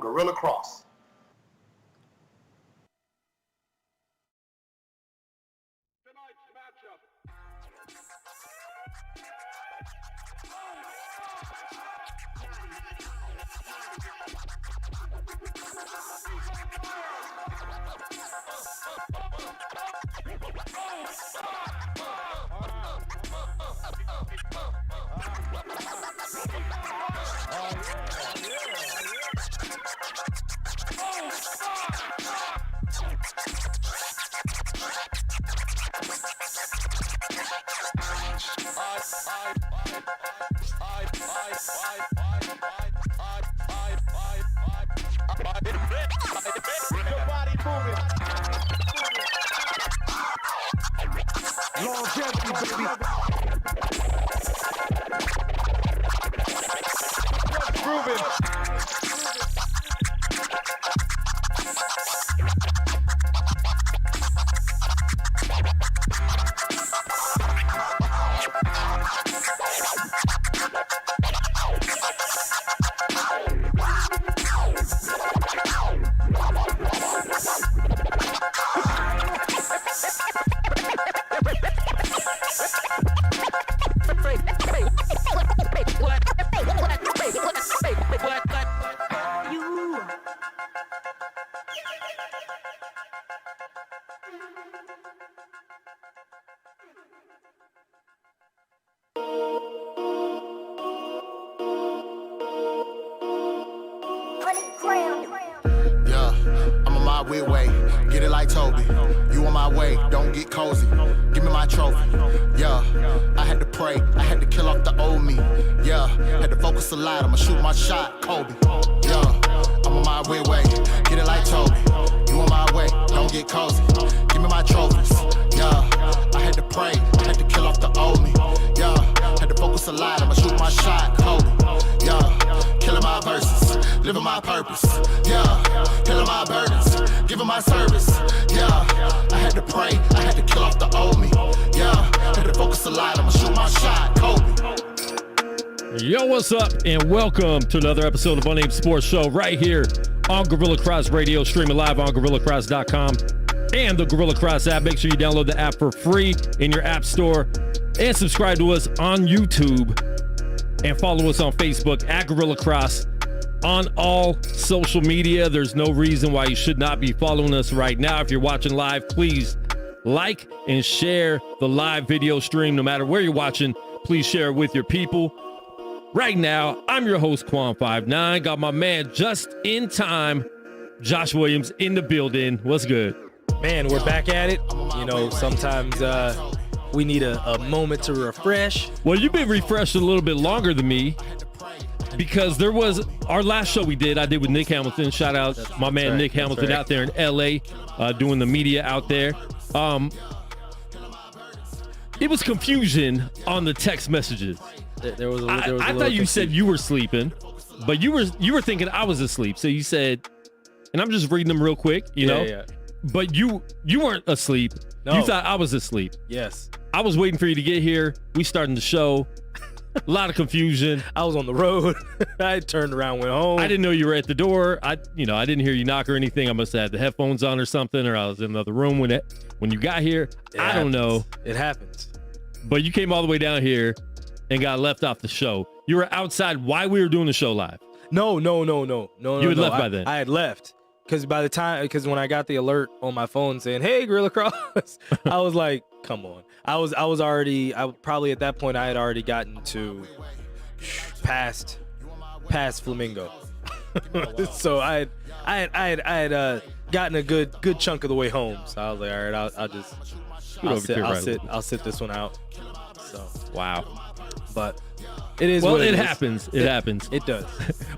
Gorilla Cross. Yeah, I'm on my weird way. Get it like Toby. You on my way, don't get cozy. Give me my trophy. Yeah, I had to pray. I had to kill off the old me. Yeah, had to focus a lot. I'ma shoot my shot, Kobe. Yeah, I'm on my weird way. Get it like Toby. You on my way, don't get cozy. Give me my trophies. Yeah, I had to pray. I had to kill off the old me. Yeah, had to focus a lot. I'ma shoot my shot, Kobe. Yeah, killing my verses, living my purpose. Yeah, killing my burdens, giving my service. Yeah, I had to pray, I had to kill off the old me. Yeah, had to focus a lot, I'ma shoot my shot, Kobe. Yo, what's up? And welcome to another episode of Unnamed Sports Show right here on Gorilla Cross Radio, streaming live on GorillaCross.com and the Gorilla Cross app. Make sure you download the app for free in your app store and subscribe to us on YouTube and follow us on Facebook at Gorilla Cross. On all social media, there's no reason why you should not be following us right now. If you're watching live, please like and share the live video stream. No matter where you're watching, please share it with your people. Right now, I'm your host, Quan59. Got my man just in time, Josh Williams, in the building. What's good? Man, we're back at it. You know, sometimes we need a moment to refresh. Well, you've been refreshed a little bit longer than me, because there was our last show I did with Nick Hamilton. Shout out my man Nick Hamilton out there in LA, doing the media out there. It was confusion on the text messages. There was I thought you said you were sleeping, but you were thinking I was asleep. So you said, and I'm just reading them real quick, you know. Yeah. But you weren't asleep. No. You thought I was asleep. Yes. I was waiting for you to get here. We starting the show. A lot of confusion. I was on the road. I turned around, went home. I didn't know you were at the door. I didn't hear you knock or anything. I must have had the headphones on or something, or I was in another room when you got here. I don't know. It happens. But you came all the way down here and got left off the show. You were outside while we were doing the show live. No. You had left by then. I had left. Because when I got the alert on my phone saying, "Hey, Gorilla Cross," I was like, "Come on!" I probably at that point I had already gotten to past Flamingo, so I had gotten a good chunk of the way home. So I was like, "All right, I'll sit this one out." So wow, but it is. Well, what it is. happens. It happens. It does.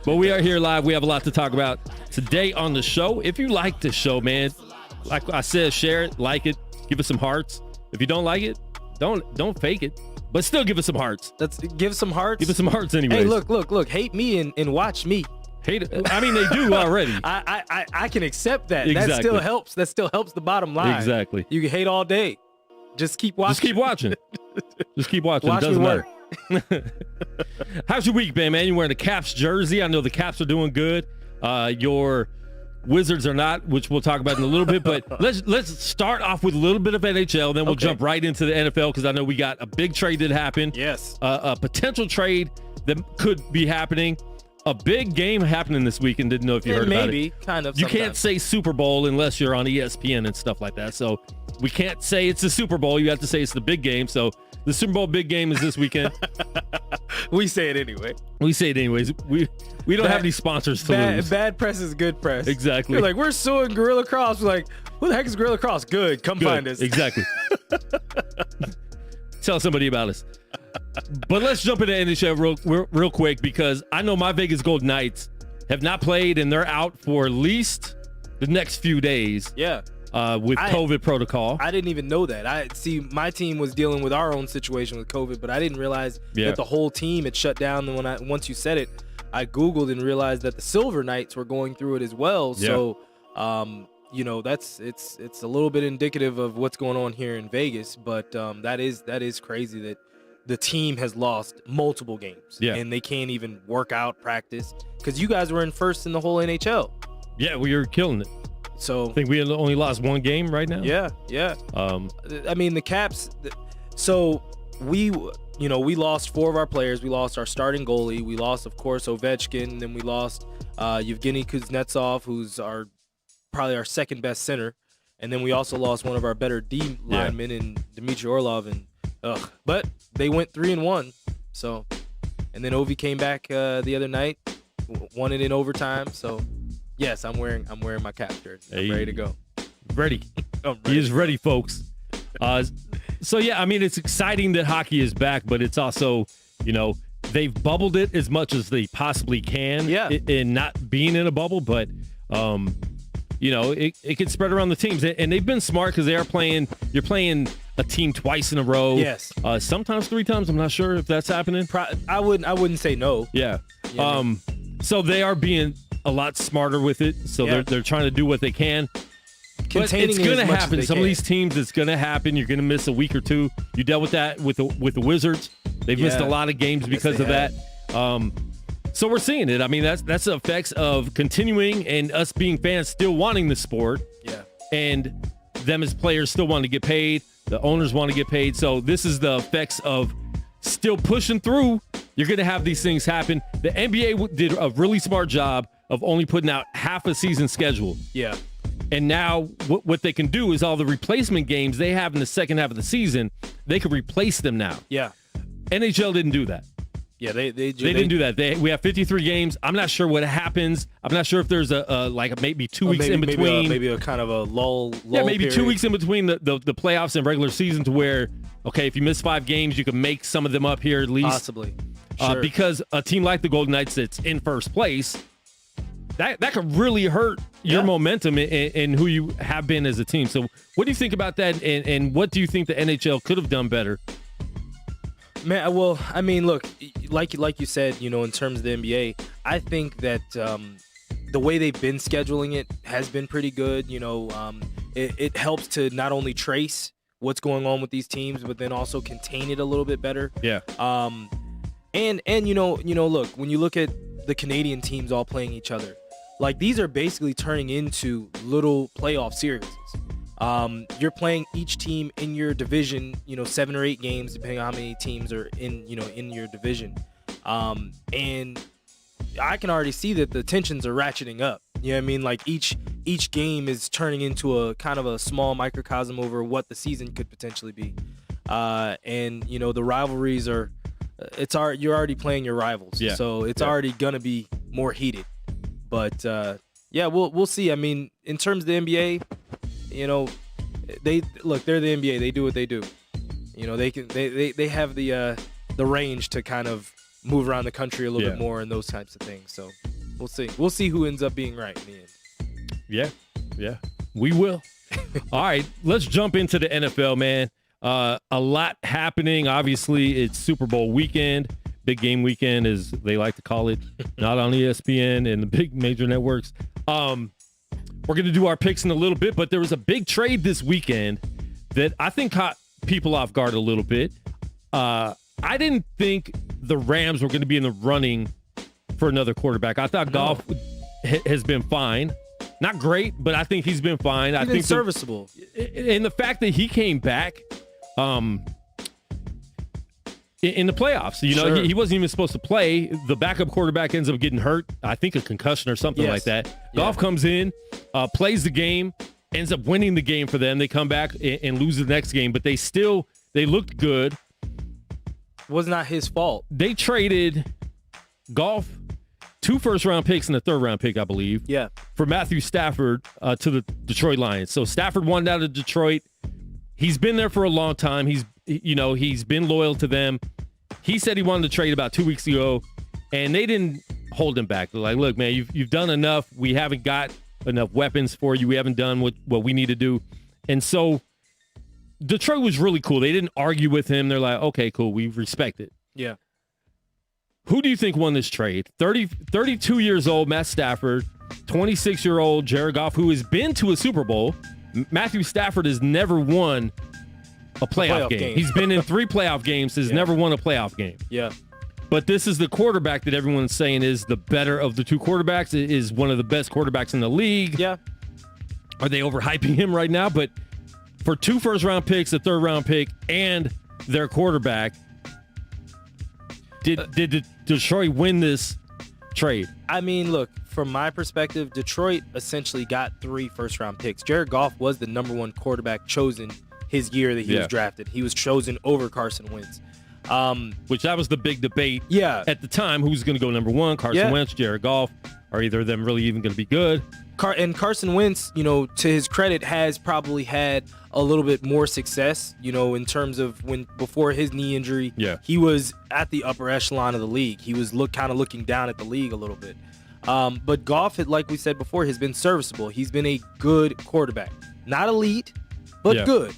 But we are here live. We have a lot to talk about today on the show. If you like this show, man, like I said, share it, like it, give us some hearts. If you don't like it, don't fake it, but still give us some hearts. Give some hearts. Give us some hearts anyway. Hey, look, hate me and watch me. Hate it. I mean, they do already. I can accept that. Exactly. That still helps the bottom line. Exactly. You can hate all day. Just keep watching. Just keep watching. Watch It doesn't me matter. How's your week been, man? You wearing the Caps jersey? I know the Caps are doing good. Your Wizards are not, which we'll talk about in a little bit. But let's start off with a little bit of NHL, then we'll jump right into the NFL because I know we got a big trade that happened. Yes. A potential trade that could be happening. A big game happening this weekend. Didn't know if you heard about it. Maybe, kind of. You can't say Super Bowl unless you're on ESPN and stuff like that. So we can't say it's the Super Bowl. You have to say it's the big game. So the Super Bowl big game is this weekend. We say it anyway. We say it anyways. We don't have any sponsors to lose. Bad press is good press. Exactly. You're like, we're suing Gorilla Cross. We're like, who the heck is Gorilla Cross? Good. Come find us. Exactly. Tell somebody about us. But let's jump into NHL real quick because I know my Vegas Golden Knights have not played and they're out for at least the next few days. Yeah. With COVID protocol. I didn't even know that. My team was dealing with our own situation with COVID, but I didn't realize that the whole team had shut down. And once you said it, I Googled and realized that the Silver Knights were going through it as well. Yeah. So, it's a little bit indicative of what's going on here in Vegas. But that is crazy that the team has lost multiple games. Yeah. And they can't even work out, practice, because you guys were in first in the whole NHL. Yeah, we were killing it. So I think we only lost one game right now. Yeah. I mean, the Caps. So we lost 4 of our players. We lost our starting goalie. We lost, of course, Ovechkin. Then we lost Yevgeny Kuznetsov, who's probably our second best center. And then we also lost one of our better D linemen in Dmitry Orlov. But they went 3-1. So, and then Ovi came back the other night, won it in overtime. So. Yes, I'm wearing my Cap jersey. I'm ready to go. Ready. Ready. He is ready, folks. So, yeah, I mean, it's exciting that hockey is back, but it's also, they've bubbled it as much as they possibly can in not being in a bubble. But, it can spread around the teams. And they've been smart because you're playing a team twice in a row. Yes. Sometimes 3 times. I'm not sure if that's happening. I wouldn't say no. Yeah. So they are being a lot smarter with it, so they're trying to do what they can. But it's going to happen. Some of these teams, it's going to happen. You're going to miss a week or 2. You dealt with that with the Wizards. They've missed a lot of games because of that. So we're seeing it. I mean, that's the effects of continuing and us being fans still wanting the sport. Yeah. And them as players still want to get paid. The owners want to get paid. So this is the effects of still pushing through. You're going to have these things happen. The NBA did a really smart job of only putting out half a season schedule. Yeah. And now what they can do is all the replacement games they have in the second half of the season, they can replace them now. Yeah. NHL didn't do that. Yeah, they didn't do that. We have 53 games. I'm not sure what happens. I'm not sure if there's maybe 2 weeks in between. Maybe a kind of a lull maybe period. 2 weeks in between the playoffs and regular season to where, okay, if you miss 5 games, you can make some of them up here at least. Possibly. Sure. Because a team like the Golden Knights that's in first place, that could really hurt your momentum and who you have been as a team. So what do you think about that, and what do you think the NHL could have done better? Man, well, I mean, look, like you said, in terms of the NBA, I think that the way they've been scheduling it has been pretty good. It helps to not only trace what's going on with these teams, but then also contain it a little bit better. Yeah. And look, when you look at the Canadian teams all playing each other, like these are basically turning into little playoff series. You're playing each team in your division, 7 or 8 games, depending on how many teams are in your division. And I can already see that the tensions are ratcheting up. You know what I mean? Like each game is turning into a kind of a small microcosm over what the season could potentially be. And the rivalries are, you're already playing your rivals. Yeah. So it's already gonna be more heated. But we'll see. I mean, in terms of the NBA, they're the NBA. They do what they do. They have the range to kind of move around the country a little bit more and those types of things. So we'll see. We'll see who ends up being right in the end. Yeah, we will. All right, let's jump into the NFL, man. A lot happening. Obviously, it's Super Bowl weekend. Big game weekend, as they like to call it. Not on ESPN and the big major networks. We're going to do our picks in a little bit, but there was a big trade this weekend that I think caught people off guard a little bit. I didn't think the Rams were going to be in the running for another quarterback. I thought Goff has been fine. Not great, but I think he's been fine. I think serviceable. And the fact that he came back in the playoffs, Sure. he wasn't even supposed to play. The backup quarterback ends up getting hurt. I think a concussion or something like that. Yeah. Goff comes in, plays the game, ends up winning the game for them. They come back and lose the next game, but they looked good. Was not his fault. They traded Goff 2 first-round picks and a third-round pick, I believe. Yeah. For Matthew Stafford to the Detroit Lions. So Stafford wanted out of Detroit. He's been there for a long time. He's been loyal to them. He said he wanted to trade about 2 weeks ago, and they didn't hold him back. They're like, look, man, you've done enough. We haven't got enough weapons for you. We haven't done what we need to do. And so Detroit was really cool. They didn't argue with him. They're like, okay, cool. We respect it. Yeah. Who do you think won this trade? 32 years old, Matt Stafford, 26-year-old Jared Goff, who has been to a Super Bowl. Matthew Stafford has never won a playoff game. He's been in 3 playoff games, has never won a playoff game. Yeah. But this is the quarterback that everyone's saying is the better of the 2 quarterbacks, is one of the best quarterbacks in the league. Yeah. Are they overhyping him right now? But for 2 first-round picks, a third-round pick, and their quarterback, did Detroit win this trade? I mean, look, from my perspective, Detroit essentially got 3 first-round picks. Jared Goff was the number 1 quarterback chosen his year that he was drafted. He was chosen over Carson Wentz. Which that was the big debate at the time. Who's going to go number 1? Carson Wentz, Jared Goff. Are either of them really even going to be good? And Carson Wentz, to his credit, has probably had a little bit more success, in terms of before his knee injury, he was at the upper echelon of the league. He was looking down at the league a little bit. But Goff, like we said before, has been serviceable. He's been a good quarterback. Not elite, but good.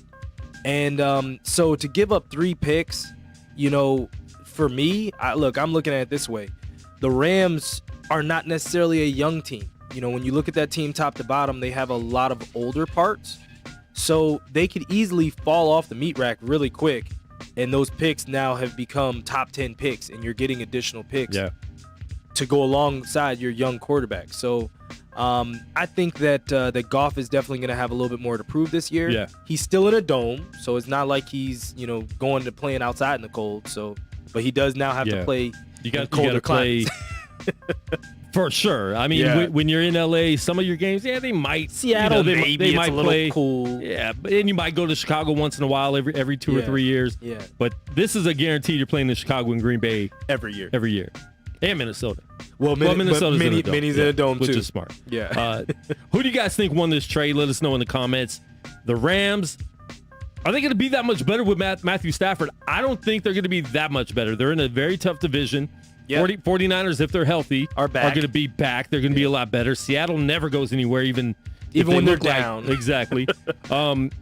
And so to give up 3 picks, for me, I'm looking at it this way. The Rams are not necessarily a young team. When you look at that team top to bottom, they have a lot of older parts. So they could easily fall off the meat rack really quick. And those picks now have become top 10 picks, and you're getting additional picks to go alongside your young quarterback. So I think that Goff is definitely going to have a little bit more to prove this year. Yeah. He's still in a dome, so it's not like he's, going to playing outside in the cold. But he does now have to play in colder climates. For sure. I mean, when you're in LA, some of your games, they might. Seattle, they might play cool. Yeah, and you might go to Chicago once in a while, every 2 or 3 years. Yeah. But this is a guarantee you're playing in Chicago and Green Bay every year. And Minnesota. Well, Minnesota's in a dome. Minnie's in a dome, which too. is smart. Yeah. Who do you guys think won this trade? Let us know in the comments. The Rams, are they going to be that much better with Matthew Stafford? I don't think they're going to be that much better. They're in a very tough division. 49ers, if they're healthy, are going to be back. They're going to be a lot better. Seattle never goes anywhere, even when they're down. Exactly. And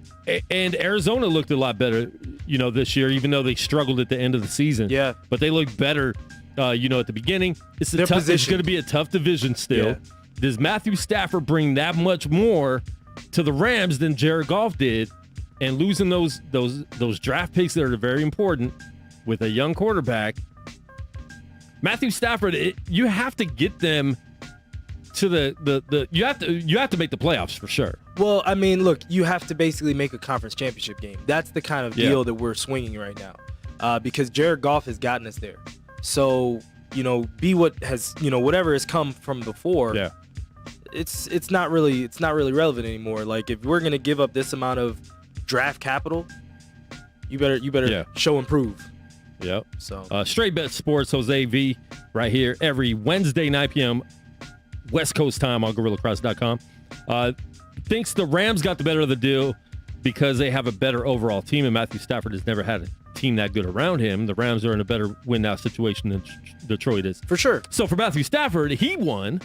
Arizona looked a lot better, this year, even though they struggled at the end of the season. Yeah. But they looked better, at the beginning. It's going to be a tough division still. Yeah. Does Matthew Stafford bring that much more to the Rams than Jared Goff did? And losing those draft picks that are very important with a young quarterback, Matthew Stafford, you have to get them to the you have to make the playoffs for sure. Well, I mean, look, you have to basically make a conference championship game. That's the kind of deal that we're swinging right now, because Jared Goff has gotten us there. So whatever has come from before. Yeah. It's not really relevant anymore. Like, if we're gonna give up this amount of draft capital, you better show and prove. Yep. So Straight Bet Sports, Jose V, right here every Wednesday, 9 p.m. West Coast time on GorillaCross.com. Thinks the Rams got the better of the deal because they have a better overall team, and Matthew Stafford has never had a team that good around him. The Rams are in a better win-now situation than Detroit is. For sure. So for Matthew Stafford, he won,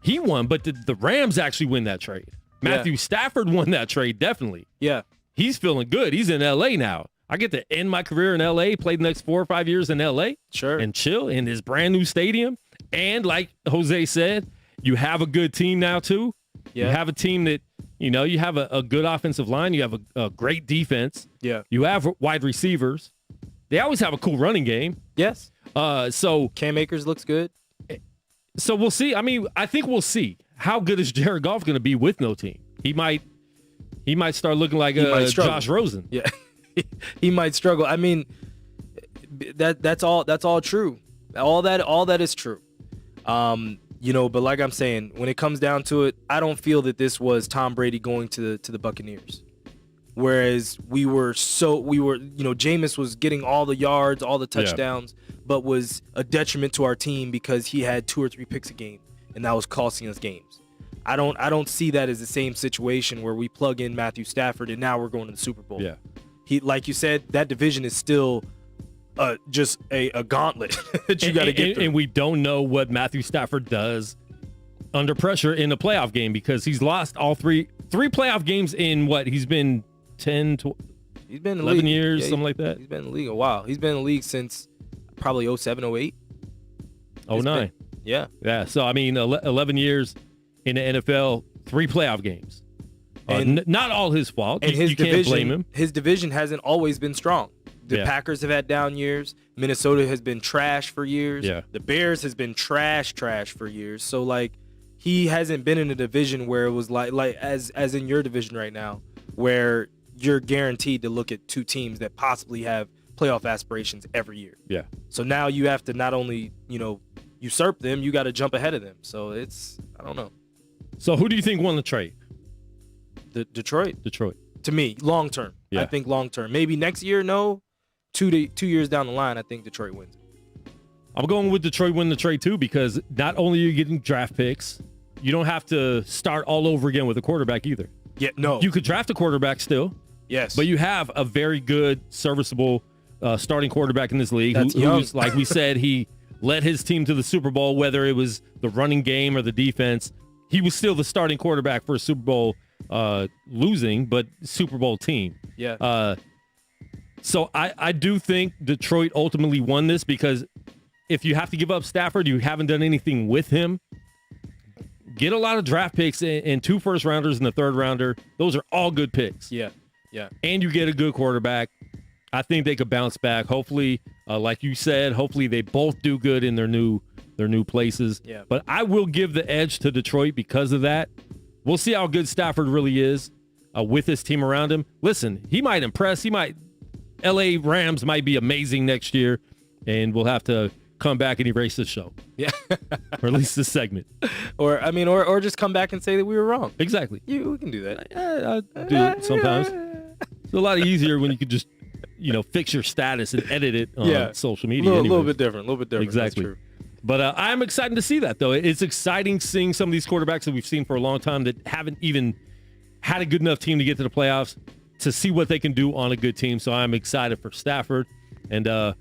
but did the Rams actually win that trade? Matthew Stafford won that trade, definitely. Yeah. He's feeling good. He's in L.A. now. I get to end my career in L.A., play the next 4 or 5 years in L.A. Sure. And chill in his brand new stadium. And like Jose said, you have a good team now, too. Yeah. You have a team that, you have a good offensive line. You have a great defense. Yeah. You have wide receivers. They always have a cool running game. Yes. So Cam Akers looks good. So we'll see. I mean, I think we'll see. How good is Jared Goff going to be with no team? He might start looking like Josh Rosen. Yeah, he might struggle. I mean, that's all true. All that is true. But like I'm saying, when it comes down to it, I don't feel that this was Tom Brady going to the Buccaneers. Whereas we were, Jameis was getting all the yards, all the touchdowns, but was a detriment to our team because he had 2 or 3 picks a game, and that was costing us games. I don't see that as the same situation where we plug in Matthew Stafford and now we're going to the Super Bowl. Yeah. Like you said, that division is still just a gauntlet that you got to get through. And we don't know what Matthew Stafford does under pressure in a playoff game because he's lost all three playoff games in what? He's been 10 to he's been in 11 league. years, something like that. He's been in the league a while. He's been in the league since probably 07, 08. 09. Yeah. Yeah. So, I mean, 11 years in the NFL, 3 playoff games. And not all his fault. And you can't blame him. His division hasn't always been strong. The Packers have had down years. Minnesota has been trash for years. Yeah. The Bears has been trash for years. So, like, he hasn't been in a division where it was like as in your division right now, where you're guaranteed to look at 2 teams that possibly have playoff aspirations every year. Yeah. So now you have to not only, usurp them, you got to jump ahead of them. So I don't know. So who do you think won the trade? Detroit. To me, long term. Yeah. I think long term. Maybe next year, no. 2 years down the line, I think Detroit wins. I'm going with Detroit win the trade too because not only are you getting draft picks, you don't have to start all over again with a quarterback either. Yeah, no. You could draft a quarterback still. Yes. But you have a very good, serviceable starting quarterback in this league who's, like we said, he led his team to the Super Bowl, whether it was the running game or the defense. He was still the starting quarterback for a Super Bowl losing, but Super Bowl team. Yeah. So I do think Detroit ultimately won this because if you have to give up Stafford, you haven't done anything with him. Get a lot of draft picks and 2 first-rounders and a third-rounder. Those are all good picks. Yeah. And you get a good quarterback. I think they could bounce back. Hopefully, like you said, hopefully they both do good in their new places. Yeah. But I will give the edge to Detroit because of that. We'll see how good Stafford really is with his team around him. Listen, he might impress. LA Rams might be amazing next year, and we'll have to come back and erase this show. Yeah. Or at least this segment. Or just come back and say that we were wrong. Exactly. We can do that. I do it sometimes. It's a lot easier when you could just, fix your status and edit it on social media. A little bit different. Exactly. That's true. But I'm excited to see that, though. It's exciting seeing some of these quarterbacks that we've seen for a long time that haven't even had a good enough team to get to the playoffs to see what they can do on a good team. So I'm excited for Stafford. And You're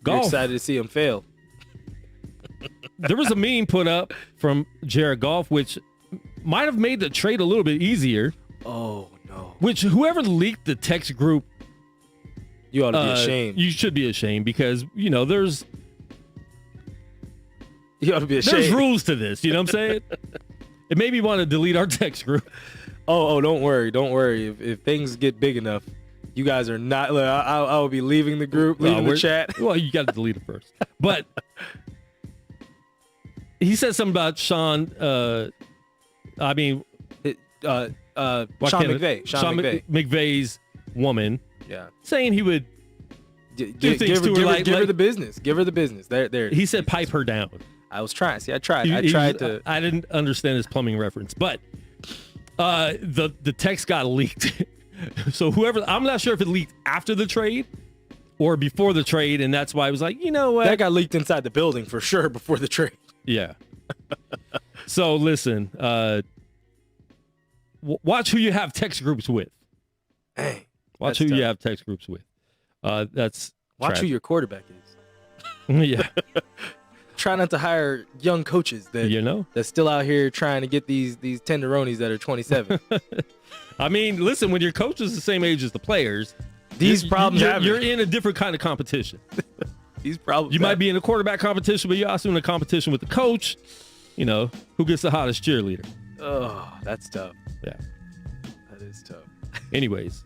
Goff. excited to see him fail. There was a meme put up from Jared Goff, which might have made the trade a little bit easier. Oh, no. Which whoever leaked the text group, you ought to be ashamed. You should be ashamed because, there's you ought to be ashamed. There's rules to this. You know what I'm saying? It made me want to delete our text group. Oh, don't worry. If things get big enough, you guys are not. I will be leaving the group, leaving the chat. Well, you got to delete it first. But he said something about Sean. Sean McVay's woman. Yeah, saying he would give her the business. Give her the business. There. He said pipe her down. I was trying. See, I tried. I tried to. I didn't understand his plumbing reference, but the text got leaked. So I'm not sure if it leaked after the trade or before the trade, and that's why I was like, you know what? That got leaked inside the building for sure before the trade. Yeah. So listen, watch who you have text groups with. Hey, watch who you have text groups with. That's watch tragic. who your quarterback is. Yeah. Try not to hire young coaches that's still out here trying to get these tenderonis that are 27. I mean, listen, when your coach is the same age as the players, these problems you're in a different kind of competition. These problems you might be in a quarterback competition, but you're also in a competition with the coach. Who gets the hottest cheerleader? Oh, that's tough. Yeah, that is tough. Anyways,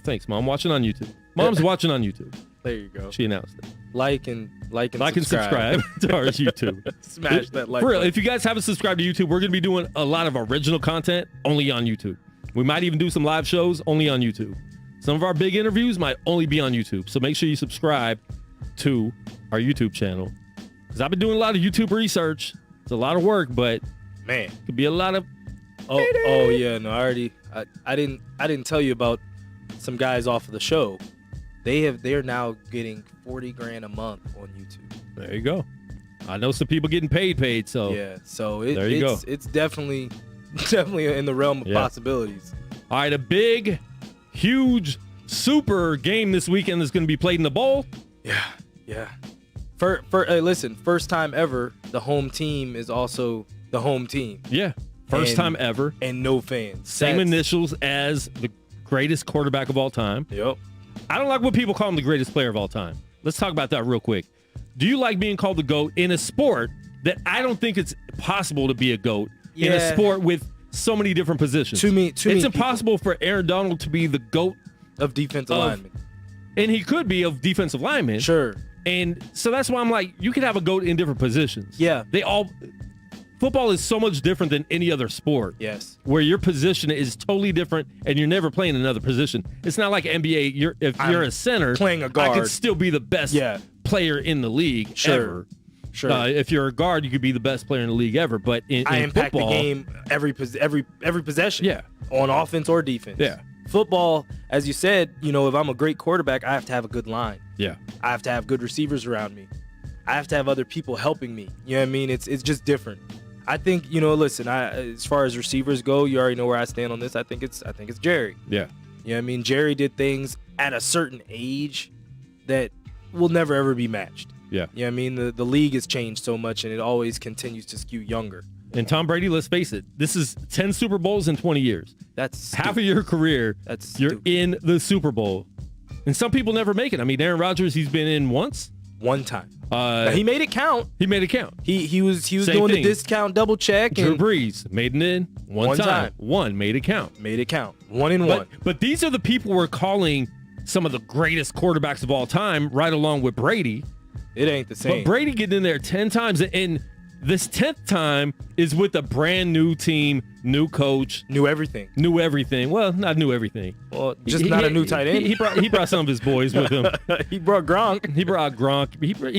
thanks, Mom. Watching on YouTube. Mom's watching on YouTube. There you go. She announced it. Like and subscribe to our YouTube. Smash that like For real, button. if you guys haven't subscribed to YouTube, we're going to be doing a lot of original content only on YouTube. We might even do some live shows only on YouTube. Some of our big interviews might only be on YouTube. So make sure you subscribe to our YouTube channel. Because I've been doing a lot of YouTube research. It's a lot of work, but Man. it could be a lot of... Oh yeah, no, I didn't tell you about some guys off of the show. They're now getting $40,000 a month on YouTube. There you go. I know some people getting paid, so... Yeah, so there you go. It's definitely in the realm of possibilities. All right, a big, huge, super game this weekend is going to be played in the bowl. Yeah. Listen, first time ever, the home team is also the home team. Yeah, first time ever. And no fans. Same initials as the greatest quarterback of all time. Yep. I don't like when people call him the greatest player of all time. Let's talk about that real quick. Do you like being called the GOAT in a sport that I don't think it's possible to be a GOAT in a sport with so many different positions? To me, it's impossible for Aaron Donald to be the GOAT of defensive linemen. And he could be of defensive linemen. Sure. And so that's why I'm like, you could have a GOAT in different positions. Yeah. Football is so much different than any other sport. Yes. Where your position is totally different and you're never playing another position. It's not like NBA. If you're a center, playing a guard, I could still be the best player in the league ever. Sure. If you're a guard, you could be the best player in the league ever. But in impact football, the game every possession. Yeah. On offense or defense. Yeah. Football, as you said, if I'm a great quarterback, I have to have a good line. Yeah. I have to have good receivers around me. I have to have other people helping me. You know what I mean? It's just different. I think, listen, as far as receivers go, you already know where I stand on this. I think it's Jerry. Yeah. You know what I mean? Jerry did things at a certain age that will never ever be matched. Yeah. You know what I mean? The league has changed so much and it always continues to skew younger. And Tom Brady, let's face it, this is 10 Super Bowls in 20 years. That's half of your career. You're in the Super Bowl. And some people never make it. I mean, Aaron Rodgers, he's been in once. One time. He made it count. He made it count. He was doing the discount double check. Drew Brees made it in one time. One made it count. Made it count. 1 and 1. But these are the people we're calling some of the greatest quarterbacks of all time, right along with Brady. It ain't the same. But Brady getting in there 10 times, and this 10th time is with a brand new team, new coach, Knew everything. Well, not knew everything. Well, just not a new tight end. He brought some of his boys with him. He brought Gronk. He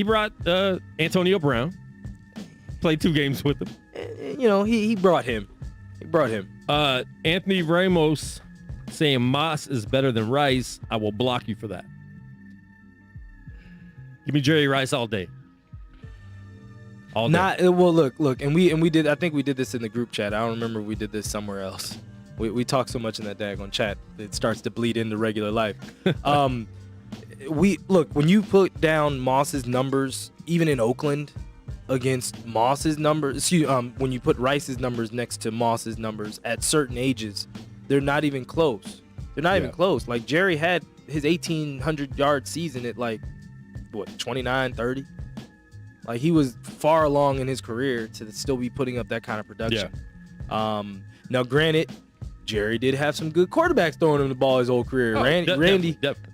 brought Antonio Brown. Played 2 games with him. He brought him. Anthony Ramos saying Moss is better than Rice. I will block you for that. Give me Jerry Rice all day. All day. Look, and we did. I think we did this in the group chat. I don't remember if we did this somewhere else. We talk so much in that daggone chat, it starts to bleed into regular life. When you put down Moss's numbers, even in Oakland, against Moss's numbers. When you put Rice's numbers next to Moss's numbers at certain ages, they're not even close. Even close. Like Jerry had his 1,800-yard season at 29, 30. Like he was far along in his career to still be putting up that kind of production. Yeah. Now, granted, Jerry did have some good quarterbacks throwing him the ball his whole career.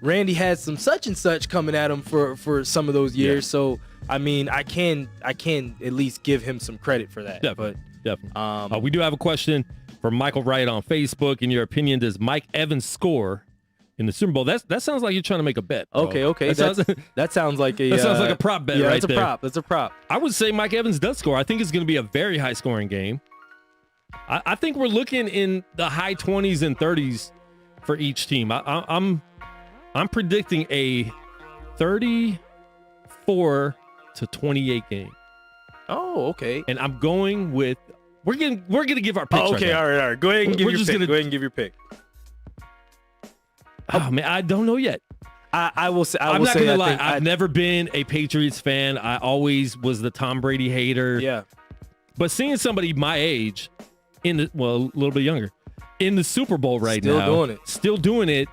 Randy had some such and such coming at him for some of those years. Yeah. So I mean, I can at least give him some credit for that. Definitely. We do have a question from Michael Wright on Facebook. In your opinion, does Mike Evans score in the Super Bowl? That sounds like you're trying to make a bet, bro. Okay. That sounds like a sounds like a prop bet. Yeah, right that's a prop. That's a prop. I would say Mike Evans does score. I think it's going to be a very high scoring game. I think we're looking in the high 20s and 30s for each team. I'm predicting a 34-28 game. Oh, okay. And I'm going with we're gonna give our picks. Oh, okay, right all right. Go ahead and give your pick. Go ahead and give your pick. Oh man, I don't know yet. I will say. I'm not gonna lie. I've never been a Patriots fan. I always was the Tom Brady hater. Yeah. But seeing somebody my age a little bit younger, in the Super Bowl now, still doing it.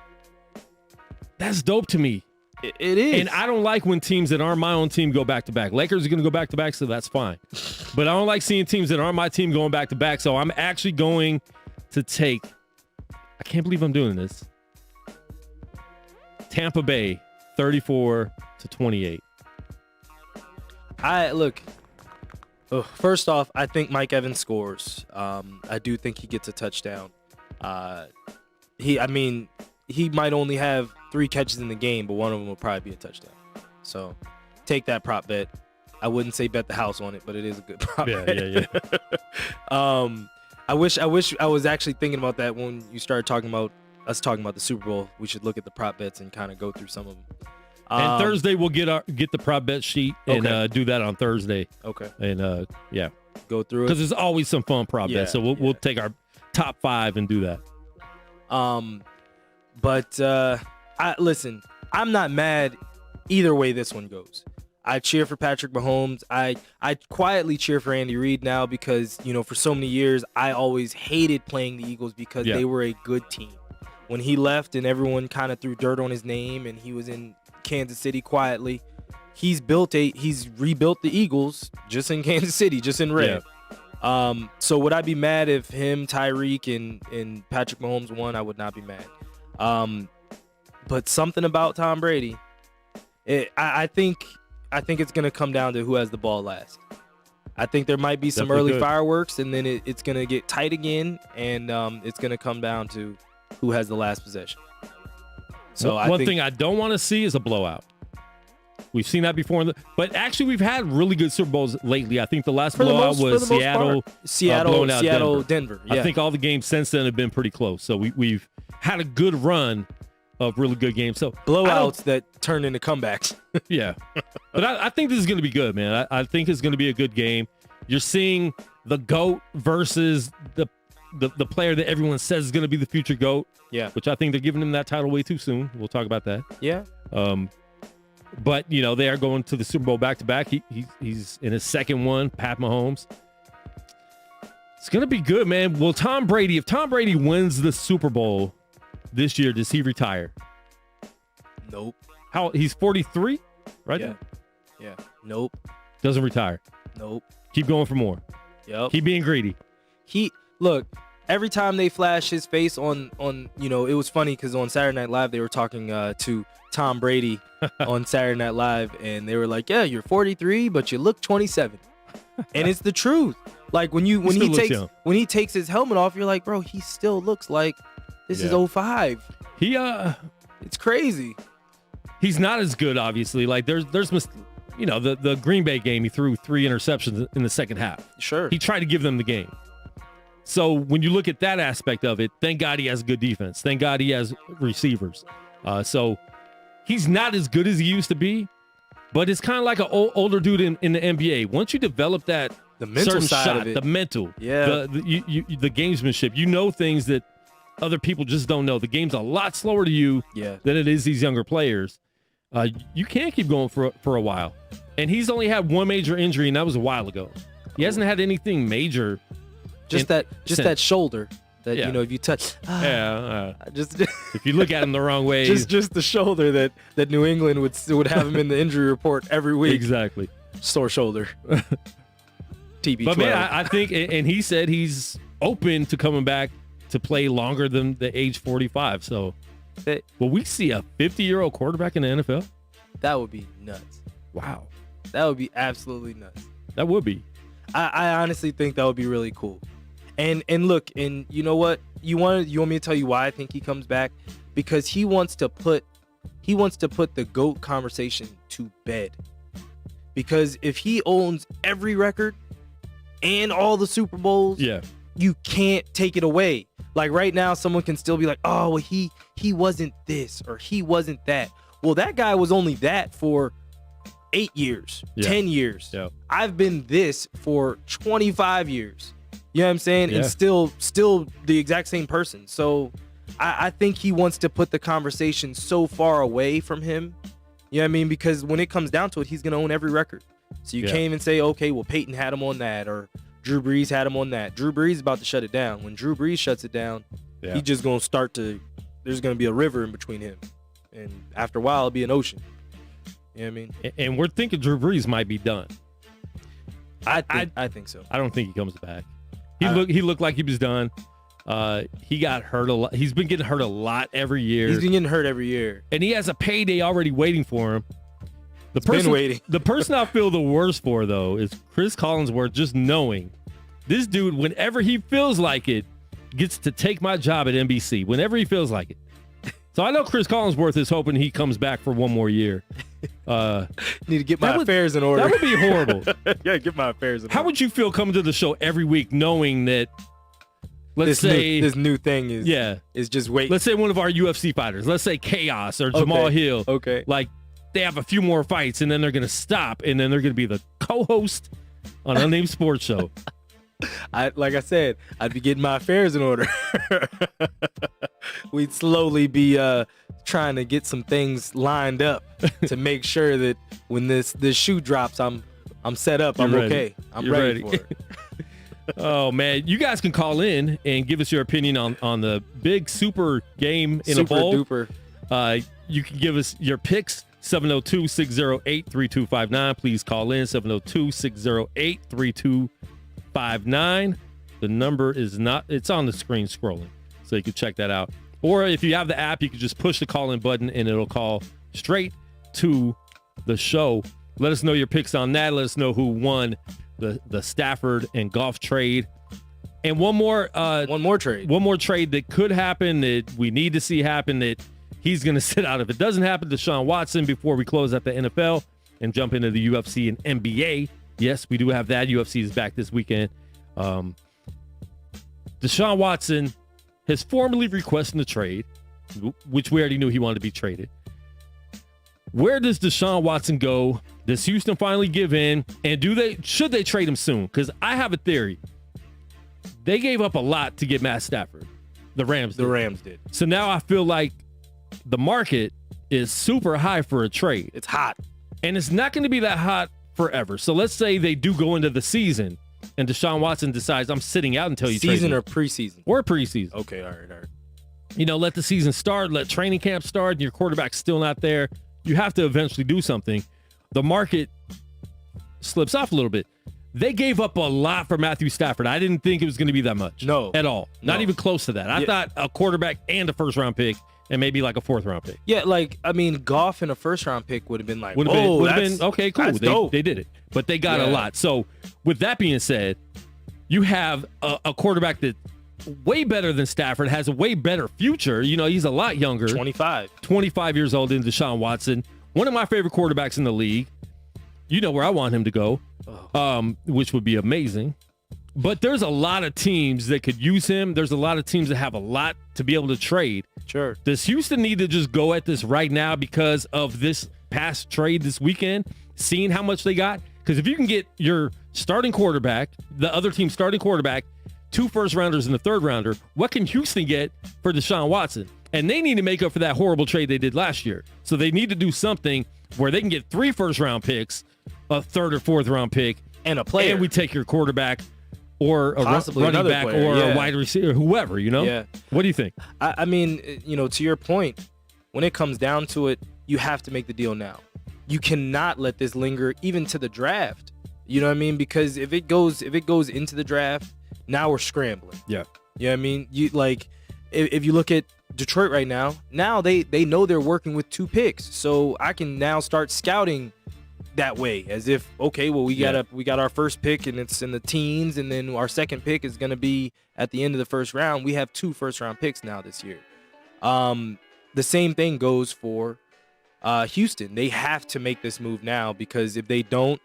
That's dope to me. It is. And I don't like when teams that aren't my own team go back to back. Lakers are going to go back to back, so that's fine. But I don't like seeing teams that aren't my team going back to back. So I'm actually going to take. I can't believe I'm doing this. Tampa Bay, 34-28. First off, I think Mike Evans scores. I do think he gets a touchdown. He might only have 3 catches in the game, but one of them will probably be a touchdown. So take that prop bet. I wouldn't say bet the house on it, but it is a good prop bet. Yeah. I wish I was actually thinking about that when you started talking about the Super Bowl. We should look at the prop bets and kind of go through some of them. And Thursday we'll get the prop bet sheet and do that on Thursday. Okay. And go through it because there's always some fun prop bets. So we'll take our top 5 and do that. Listen, I'm not mad either way this one goes. I cheer for Patrick Mahomes. I quietly cheer for Andy Reid now because, for so many years I always hated playing the Eagles because they were a good team. When he left and everyone kind of threw dirt on his name and he was in Kansas City quietly, he's rebuilt the Eagles just in Kansas City, just in red. Yeah. So would I be mad if him, Tyreek, and Patrick Mahomes won? I would not be mad. But something about Tom Brady, I think it's gonna come down to who has the ball last. I think there might be some early fireworks, and then it's gonna get tight again, and it's gonna come down to who has the last possession. So one thing I don't want to see is a blowout. We've seen that before, but actually we've had really good Super Bowls lately. I think the last blowout was Seattle, Denver. Yeah. I think all the games since then have been pretty close. So we've had a good run of really good games. So blowouts that turn into comebacks. Yeah, but I think this is going to be good, man. I think it's going to be a good game. You're seeing the GOAT versus the player that everyone says is going to be the future GOAT. Yeah, which I think they're giving him that title way too soon. We'll talk about that. Yeah. But they are going to the Super Bowl back to back. He's in his second one, Pat Mahomes. It's going to be good, man. Well, if Tom Brady wins the Super Bowl this year, does he retire? Nope. He's 43, right? Yeah. Nope. Doesn't retire. Nope. Keep going for more. Yep. Keep being greedy. Look, every time they flash his face on it was funny because on Saturday Night Live they were talking to Tom Brady on Saturday Night Live, and they were like, "Yeah, you're 43, but you look 27," and it's the truth. Like when he takes his helmet off, you're like, bro, he still looks like this is 05. It's crazy. He's not as good, obviously. Like there's the Green Bay game, he threw 3 interceptions in the second half. Sure. He tried to give them the game. So when you look at that aspect of it, thank God he has good defense. Thank God he has receivers. So he's not as good as he used to be, but it's kind of like an older dude in the NBA. Once you develop the mental side of it, the mental, the gamesmanship, things that other people just don't know. The game's a lot slower to you than it is these younger players. You can't keep going for a while. And he's only had one major injury, and that was a while ago. He hasn't had anything major. Just that shoulder that if you touch, just if you look at him the wrong way, just the shoulder that New England would have him in the injury report every week. Exactly, sore shoulder. TB12. But man, I think, and he said he's open to coming back to play longer than the age 45. So, will we see a 50-year-old quarterback in the NFL? That would be nuts. Wow, that would be absolutely nuts. That would be. I honestly think that would be really cool. And look, and you know what? You want me to tell you why I think he comes back? Because he wants to put the GOAT conversation to bed. Because if he owns every record and all the Super Bowls, you can't take it away. Like right now, someone can still be like, "Oh, well, he wasn't this or he wasn't that." Well, that guy was only that for 8 years, 10 years. Yeah. I've been this for 25 years. You know what I'm saying? Yeah. And still the exact same person. So I think he wants to put the conversation so far away from him. You know what I mean? Because when it comes down to it, he's going to own every record. So you can't even say, okay, well, Peyton had him on that or Drew Brees had him on that. Drew Brees is about to shut it down. When Drew Brees shuts it down, he's just going to there's going to be a river in between him. And after a while, it'll be an ocean. You know what I mean? And we're thinking Drew Brees might be done. I think so. I don't think he comes back. He looked like he was done. He got hurt a lot. He's been getting hurt a lot every year. He's been getting hurt every year. And he has a payday already waiting for him. been waiting. The person I feel the worst for, though, is Chris Collinsworth, just knowing this dude, whenever he feels like it, gets to take my job at NBC, whenever he feels like it. So I know Chris Collinsworth is hoping he comes back for one more year. Need to get my affairs in order. That would be horrible. Yeah, get my affairs in order. How would you feel coming to the show every week knowing that, let's say... this new thing is just waiting. Let's say one of our UFC fighters, let's say Chaos or Jamal Hill. Okay. Like, they have a few more fights, and then they're going to stop, and then they're going to be the co-host on Unnamed Sports Show. Like I said, I'd be getting my affairs in order. We'd slowly be trying to get some things lined up to make sure that when this shoe drops, I'm set up. I'm ready. Okay. I'm You're ready for it. Oh, man. You guys can call in and give us your opinion on the big super game in Super a bowl. duper. You can give us your picks, 702-608-3259. Please call in, 702-608-3259. The number is it's on the screen scrolling, so you can check that out. Or if you have the app, you can just push the call-in button, and it'll call straight to the show. Let us know your picks on that. Let us know who won the Stafford and Goff trade. And one more trade that could happen, that we need to see happen, that he's going to sit out. If it doesn't happen, Deshaun Watson, before we close out the NFL and jump into the UFC and NBA. Yes, we do have that. UFC is back this weekend. Deshaun Watson has formally requested a trade, which we already knew he wanted to be traded. Where does Deshaun Watson go? Does Houston finally give in? And should they trade him soon? Because I have a theory. They gave up a lot to get Matt Stafford. The Rams did. So now I feel like the market is super high for a trade. It's hot. And it's not going to be that hot forever. So let's say they do go into the season and Deshaun Watson decides, I'm sitting out until you trade me. Season or preseason? Or preseason. Okay, all right. Let the season start, let training camp start, and your quarterback's still not there. You have to eventually do something. The market slips off a little bit. They gave up a lot for Matthew Stafford. I didn't think it was going to be that much. No. At all. Not even close to that. I thought a quarterback and a first-round pick and maybe like a fourth-round pick. Yeah, Goff and a first-round pick would have been like, would have been okay, cool. They did it. But they got a lot. So with that being said, you have a quarterback that way better than Stafford, has a way better future. He's a lot younger. 25 years old in Deshaun Watson. One of my favorite quarterbacks in the league. You know where I want him to go, which would be amazing. But there's a lot of teams that could use him. There's a lot of teams that have a lot to be able to trade. Sure. Does Houston need to just go at this right now because of this past trade this weekend, seeing how much they got? Because if you can get your starting quarterback, the other team's starting quarterback, 2 first-rounders and a third-rounder, what can Houston get for Deshaun Watson? And they need to make up for that horrible trade they did last year. So they need to do something where they can get 3 first-round picks, a third or fourth-round pick, and a player. And we take your quarterback or a possibly running back player, or a wide receiver, whoever, Yeah. What do you think? I mean, to your point, when it comes down to it, you have to make the deal now. You cannot let this linger even to the draft. You know what I mean? Because if it goes into the draft, now we're scrambling. Yeah. You know what I mean? If you look at Detroit right now they know they're working with 2 picks. So I can now start scouting that way, as if, okay, well, we got our first pick and it's in the teens, and then our second pick is going to be at the end of the first round. We have 2 first-round picks now this year. The same thing goes for Houston. They have to make this move now, because if they don't,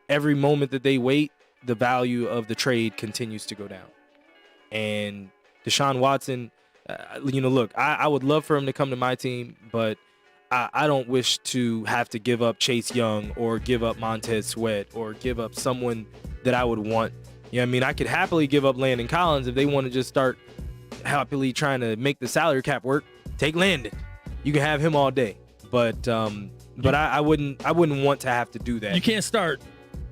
every moment that they wait, the value of the trade continues to go down. And Deshaun Watson, look, I would love for him to come to my team, but I don't wish to have to give up Chase Young or give up Montez Sweat or give up someone that I would want. You know what I mean? I could happily give up Landon Collins if they want to just start happily trying to make the salary cap work. Take Landon. You can have him all day. But I wouldn't want to have to do that. You can't start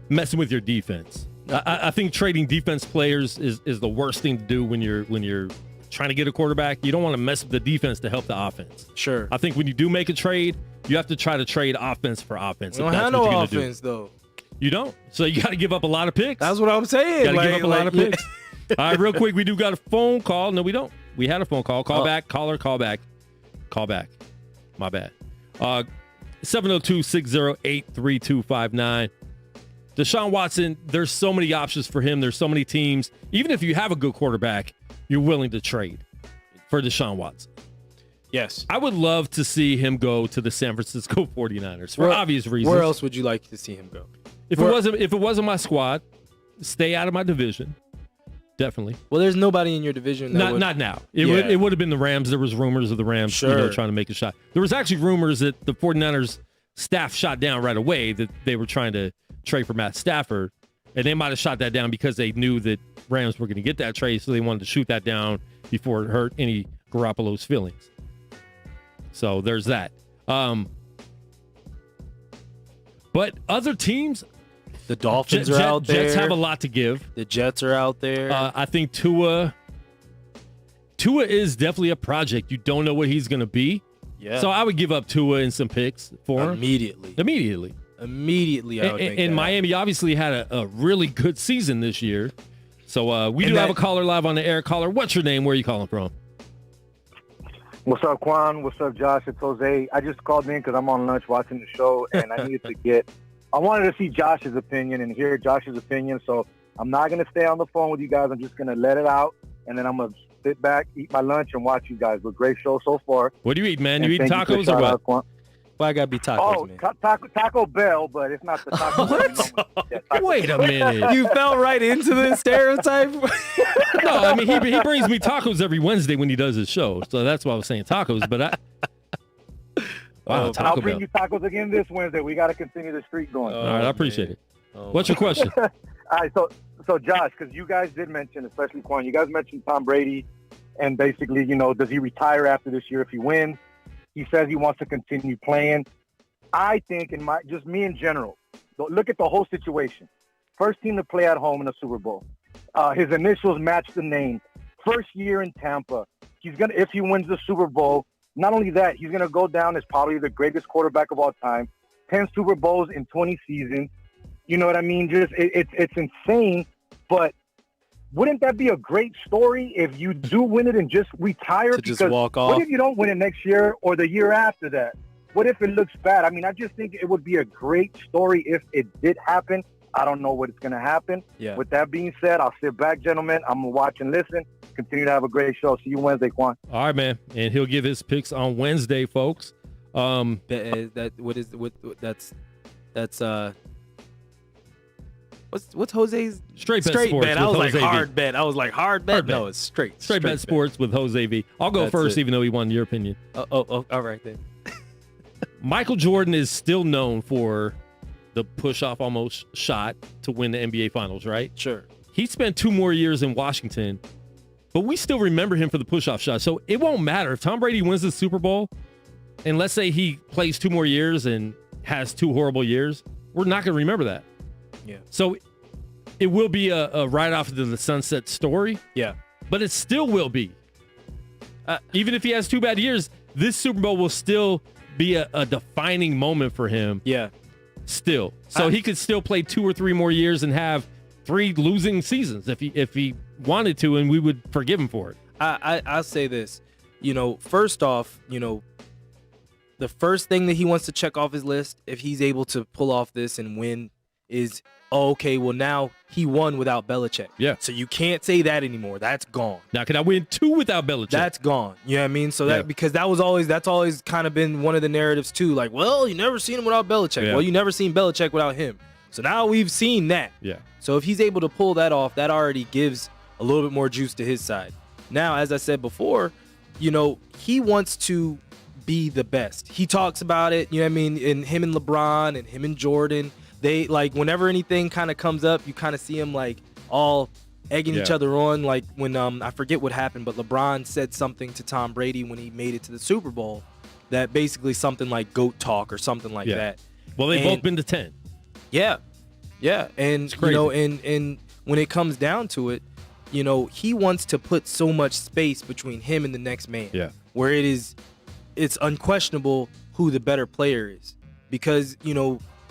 messing with your defense. I think trading defense players is the worst thing to do when you're trying to get a quarterback. You don't want to mess with the defense to help the offense. Sure. I think when you do make a trade, you have to try to trade offense for offense. You don't have no offense, though. You don't. So you got to give up a lot of picks. That's what I'm saying. Got to give up a lot of picks. All right, real quick, we do got a phone call. No, we don't. We had a phone call. Call back. Caller, call back. Call back. My bad. 702-608-3259. Deshaun Watson, there's so many options for him. There's so many teams. Even if you have a good quarterback, you're willing to trade for Deshaun Watson. Yes. I would love to see him go to the San Francisco 49ers for obvious reasons. Where else would you like to see him go? If it wasn't my squad, stay out of my division. Definitely. Well, there's nobody in your division. Not now. It would have been the Rams. There was rumors of the Rams trying to make a shot. There was actually rumors that the 49ers staff shot down right away that they were trying to trade for Matt Stafford, and they might have shot that down because they knew that Rams were going to get that trade, so they wanted to shoot that down before it hurt any Garoppolo's feelings. So there's that. But other teams, the Dolphins are out there. Jets have a lot to give. The Jets are out there. I think Tua is definitely a project. You don't know what he's going to be. Yeah. So I would give up Tua and some picks for him. Immediately. I would make And Miami obviously had a really good season this year. So we have a caller live on the air. Caller, what's your name? Where are you calling from? What's up, Quan? What's up, Josh? It's Jose. I just called in because I'm on lunch watching the show, and I needed to I wanted to see Josh's opinion and hear Josh's opinion, so I'm not going to stay on the phone with you guys. I'm just going to let it out, and then I'm going to sit back, eat my lunch, and watch you guys. But great show so far. What do you eat, man? You eating tacos or what? Well, I got to be tacos, man. Taco Bell, but it's not the taco Bell. Wait a minute. You fell right into the stereotype? No, I mean, he brings me tacos every Wednesday when he does his show, so that's why I was saying tacos, but Wow, Taco I'll Bell. bring you tacos again this Wednesday. We got to continue the streak going. All right, I appreciate it. What's your question? All right, so Josh, because you guys did mention, especially Quan, you guys mentioned Tom Brady, and basically, does he retire after this year if he wins? He says he wants to continue playing. I think, just me in general, look at the whole situation. First team to play at home in the Super Bowl. His initials match the name. First year in Tampa. If he wins the Super Bowl, not only that, he's gonna go down as probably the greatest quarterback of all time. 10 Super Bowls in 20 seasons. You know what I mean? Just it's insane. But wouldn't that be a great story if you do win it and just retire? Just walk off. What if you don't win it next year or the year after that? What if it looks bad? I mean, I just think it would be a great story if it did happen. I don't know what it's going to happen. Yeah. With that being said, I'll sit back, gentlemen. I'm going to watch and listen. Continue to have a great show. See you Wednesday, Quan. All right, man. And he'll give his picks on Wednesday, folks. What's Jose's straight bet? I was like Jose hard v. bet. I was like hard bet. No, it's straight bet sports with Jose V. I'll go first, even though he won your opinion. All right then. Michael Jordan is still known for the push-off almost shot to win the NBA Finals, right? Sure. He spent 2 more years in Washington, but we still remember him for the push-off shot. So it won't matter. If Tom Brady wins the Super Bowl, and let's say he plays 2 more years and has 2 horrible years, we're not going to remember that. Yeah. So it will be a right off into the sunset story. Yeah. But it still will be. Even if he has 2 bad years, this Super Bowl will still be a defining moment for him. Yeah. Still. So he could still play 2 or 3 more years and have 3 losing seasons if he wanted to, and we would forgive him for it. I'll say this. First off, the first thing that he wants to check off his list, if he's able to pull off this and win, is okay, well, now he won without Belichick. Yeah. So you can't say that anymore. That's gone. Now, can I win 2 without Belichick? That's gone. You know what I mean? So because that's always kind of been one of the narratives too. Like, well, you never seen him without Belichick. Yeah. Well, you never seen Belichick without him. So now we've seen that. Yeah. So if he's able to pull that off, that already gives a little bit more juice to his side. Now, as I said before, he wants to be the best. He talks about it, you know what I mean? And him and LeBron and him and Jordan, they like whenever anything kind of comes up, you kind of see them like all egging each other on. Like when I forget what happened, but LeBron said something to Tom Brady when he made it to the Super Bowl, that basically something like GOAT talk or something like that. Well, they've both been to 10. Yeah, and and when it comes down to it, he wants to put so much space between him and the next man. Yeah, where it's unquestionable who the better player is, because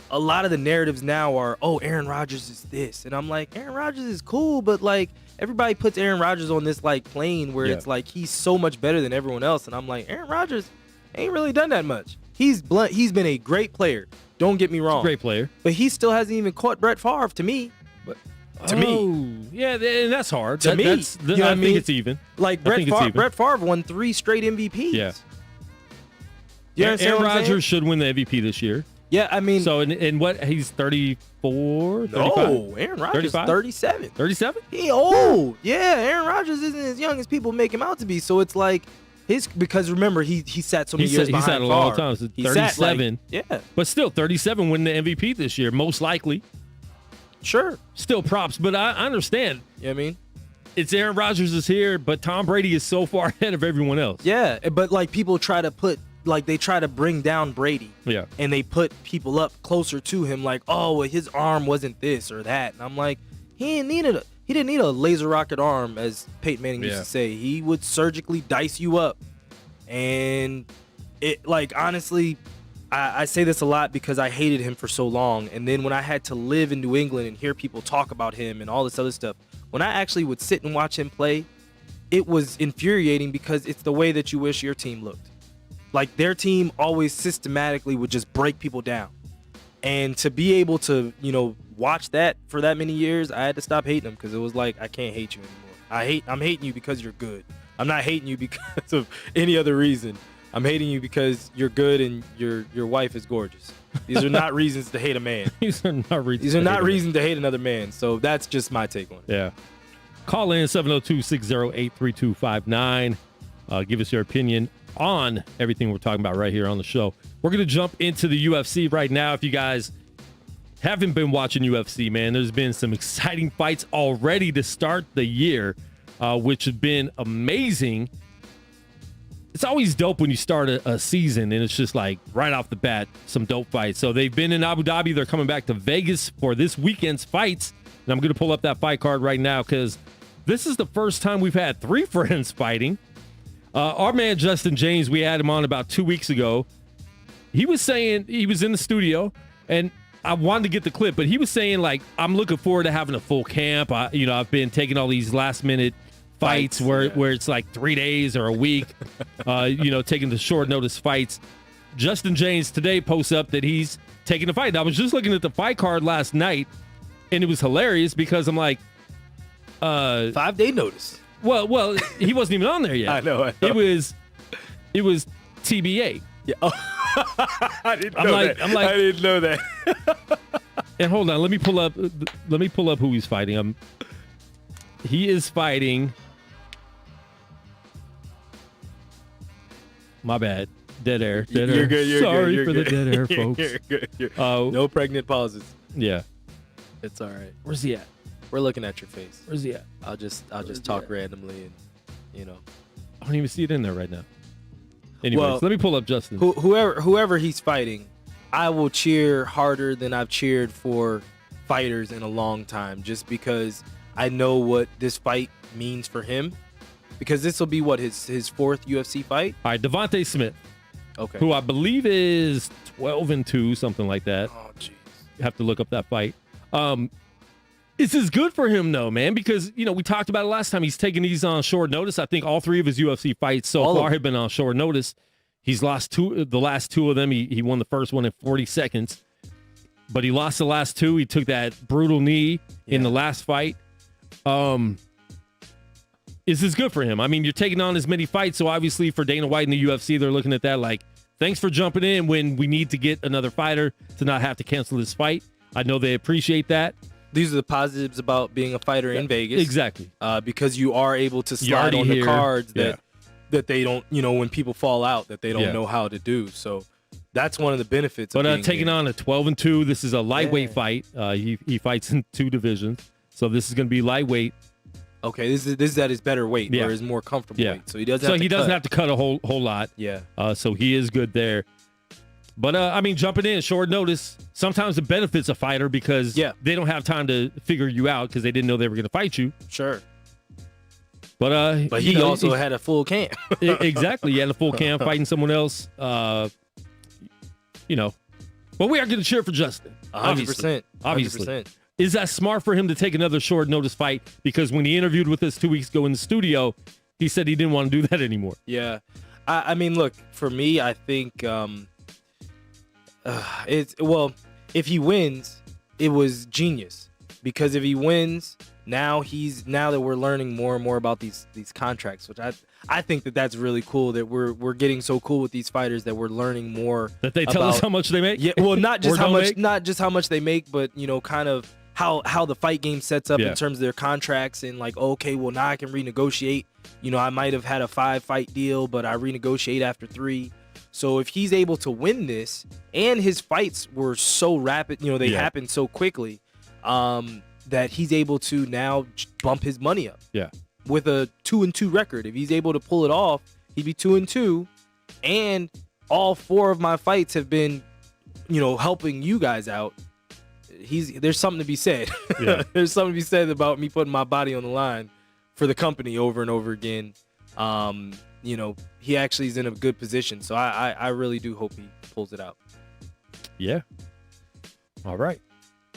a lot of the narratives now are, oh, Aaron Rodgers is this, and I'm like, Aaron Rodgers is cool, but like everybody puts Aaron Rodgers on this like plane where it's like he's so much better than everyone else, and I'm like, Aaron Rodgers ain't really done that much. He's been a great player. Don't get me wrong. Great player. But he still hasn't even caught Brett Favre to me. To me. Yeah, and that's hard. To me. I think it's even. Like Brett Favre won 3 straight MVPs. Yeah. Aaron Rodgers should win the MVP this year. Yeah, I mean. So, in what? He's 34, 35? No, Aaron Rodgers is 37. 37? He old. Yeah, Aaron Rodgers isn't as young as people make him out to be. So it's like because remember, he sat so many years behind He sat a long time. So 37. Yeah. But still, 37 winning the MVP this year, most likely. Sure. Still props, but I understand. You know what I mean? It's Aaron Rodgers is here, but Tom Brady is so far ahead of everyone else. Yeah, but like people try to they try to bring down Brady. Yeah. And they put people up closer to him like, oh, well, his arm wasn't this or that. And I'm like, he didn't need a laser rocket arm, as Peyton Manning used to say. He would surgically dice you up. And it, like, honestly, I say this a lot because I hated him for so long. And then when I had to live in New England and hear people talk about him and all this other stuff, when I actually would sit and watch him play, it was infuriating because it's the way that you wish your team looked. Like, their team always systematically would just break people down. And to be able to, watch that for that many years, I had to stop hating him because it was like, I can't hate you anymore. I'm hating you because you're good. I'm not hating you because of any other reason. I'm hating you because you're good and your wife is gorgeous. These are not reasons to hate a man. These are not reasons to hate another man. So that's just my take on it. Yeah. Call in 702-608-3259. Give us your opinion on everything we're talking about right here on the show. We're going to jump into the UFC right now. If you guys haven't been watching UFC, man, there's been some exciting fights already to start the year, which have been amazing. It's always dope when you start a season and it's just like right off the bat, some dope fights. So they've been in Abu Dhabi. They're coming back to Vegas for this weekend's fights. And I'm going to pull up that fight card right now because this is the first time we've had 3 friends fighting. Our man, Justin James, we had him on about 2 weeks ago. He was saying he was in the studio and I wanted to get the clip, but he was saying like, I'm looking forward to having a full camp. I've been taking all these last minute fights where it's like 3 days or a week, taking the short notice fights. Justin James today posts up that he's taking the fight. And I was just looking at the fight card last night and it was hilarious because I'm like, 5-day notice. Well, he wasn't even on there yet. I know. It was TBA. Yeah. Oh. I didn't know that. And hold on, let me pull up who he's fighting. He is fighting. My bad. Dead air. You're good. Sorry for good. the dead air, folks. You're good. No pregnant pauses. Yeah. It's all right. Where's he at? We're looking at your face. Where's he at? I'll just talk randomly and I don't even see it in there right now. Anyways, let me pull up Justin. Whoever he's fighting, I will cheer harder than I've cheered for fighters in a long time, just because I know what this fight means for him. Because this will be his 4th UFC fight. All right, Devontae Smith. Okay. Who I believe is 12-2, something like that. Oh, jeez. You have to look up that fight. This is good for him, though, man, because, we talked about it last time. He's taking these on short notice. I think all 3 of his UFC fights so far have been on short notice. He's lost the last 2 of them. He won the first one in 40 seconds, but he lost the last 2. He took that brutal knee in the last fight. This is good for him. I mean, you're taking on as many fights, so obviously for Dana White and the UFC, they're looking at that like, thanks for jumping in when we need to get another fighter to not have to cancel this fight. I know they appreciate that. These are the positives about being a fighter in Vegas. Exactly. Because you are able to slide on the cards that they don't, when people fall out, that they don't know how to do. So that's one of the benefits. But taking on a 12-2, this is a lightweight fight. He fights in 2 divisions. So this is going to be lightweight. Okay, this is at his better weight or his more comfortable weight. So he doesn't have to cut a whole lot. Yeah. So he is good there. But, jumping in short notice, sometimes it benefits a fighter because they don't have time to figure you out because they didn't know they were going to fight you. Sure. But he also had a full camp. Exactly. He had a full camp fighting someone else. But we are going to cheer for Justin. 100%. Obviously. 100%. Is that smart for him to take another short notice fight? Because when he interviewed with us 2 weeks ago in the studio, he said he didn't want to do that anymore. Yeah. Look, for me, I think if he wins, it was genius, because if he wins, now that we're learning more and more about these contracts, which I think that's really cool, that we're getting so cool with these fighters that we're learning more, that they tell us how much they make. Yeah, well, not just how much they make, but kind of how the fight game sets up in terms of their contracts, and like, okay, well, now I can renegotiate. I might have had a 5-fight deal, but I renegotiate after 3. So if he's able to win this, and his fights were so rapid, they happened so quickly, that he's able to now bump his money up. Yeah. With a 2-2 record, if he's able to pull it off, he'd be 2-2, and all 4 of my fights have been, helping you guys out. There's something to be said. Yeah. There's something to be said about me putting my body on the line for the company over and over again. He actually is in a good position, so I really do hope he pulls it out. Yeah. All right.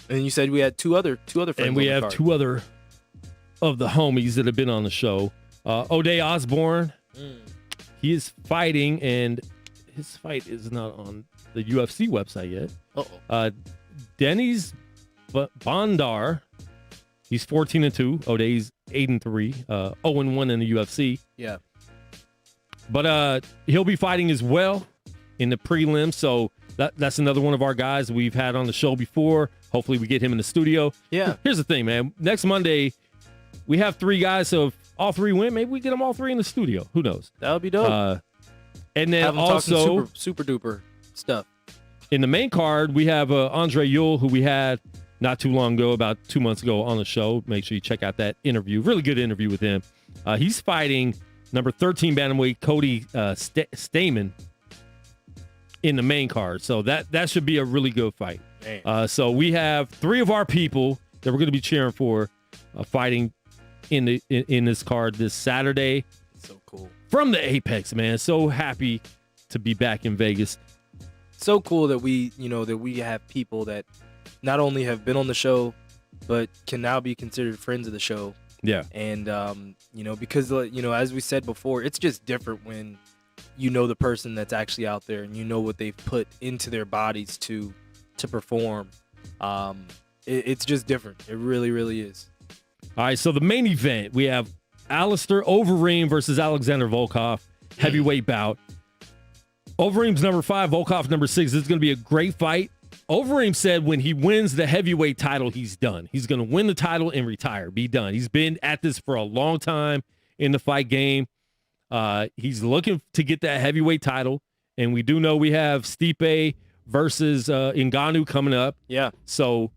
And you said we had two other friends. And we have 2 other of the homies that have been on the show. O'Day Osborne, he is fighting, and his fight is not on the UFC website yet. Denny's Bondar, he's 14-2. O'Day's 8-3, 0-1 in the UFC. Yeah. But he'll be fighting as well in the prelim, so that's another one of our guys we've had on the show before. Hopefully we get him in the studio. Yeah. Here's the thing, man. Next Monday, we have 3 guys, so if all 3 win, maybe we get them all 3 in the studio. Who knows? That would be dope. And then also super duper stuff. In the main card, we have Andre Ewell, who we had not too long ago, about 2 months ago on the show. Make sure you check out that interview. Really good interview with him. He's fighting number 13 bantamweight Cody Stamen in the main card. So that should be a really good fight. So we have 3 of our people that we're going to be cheering for fighting in this card this Saturday. So cool. From the Apex, man. So happy to be back in Vegas. So cool that we have people that not only have been on the show, but can now be considered friends of the show. Yeah. And, because, as we said before, it's just different when the person that's actually out there and what they've put into their bodies to perform. It's just different. It really, really is. All right, so the main event, we have Alistair Overeem versus Alexander Volkov, heavyweight bout. Overeem's number 5, Volkov number 6. This is going to be a great fight. Overeem said when he wins the heavyweight title, he's done. He's going to win the title and retire, be done. He's been at this for a long time in the fight game. He's looking to get that heavyweight title, and we do know we have Stipe versus Ngannou coming up. Yeah. So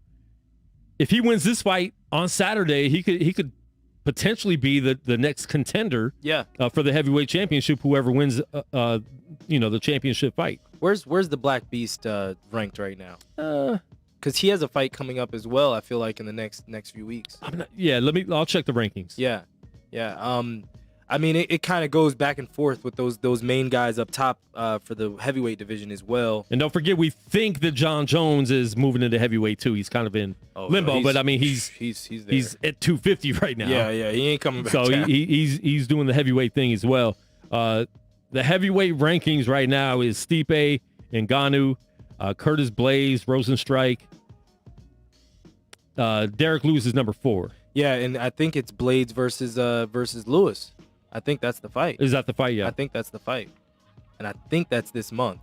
if he wins this fight on Saturday, he could potentially be the next contender. Yeah. For the heavyweight championship. Whoever wins, the championship fight. Where's the Black Beast ranked right now? Because he has a fight coming up as well. I feel like in the next few weeks. I'll check the rankings. Yeah. I mean, it kind of goes back and forth with those main guys up top for the heavyweight division as well. And don't forget, we think that John Jones is moving into heavyweight too. He's kind of in limbo, but I mean, he's there. He's at 250 right now. Yeah, he ain't coming back. So down. he's doing the heavyweight thing as well. The heavyweight rankings right now is Stipe, Ngannou, Curtis Blaze, Rosenstrike. Derek Lewis is number 4. Yeah, and I think it's Blades versus Lewis. I think that's the fight. Is that the fight? Yeah. I think that's the fight. And I think that's this month,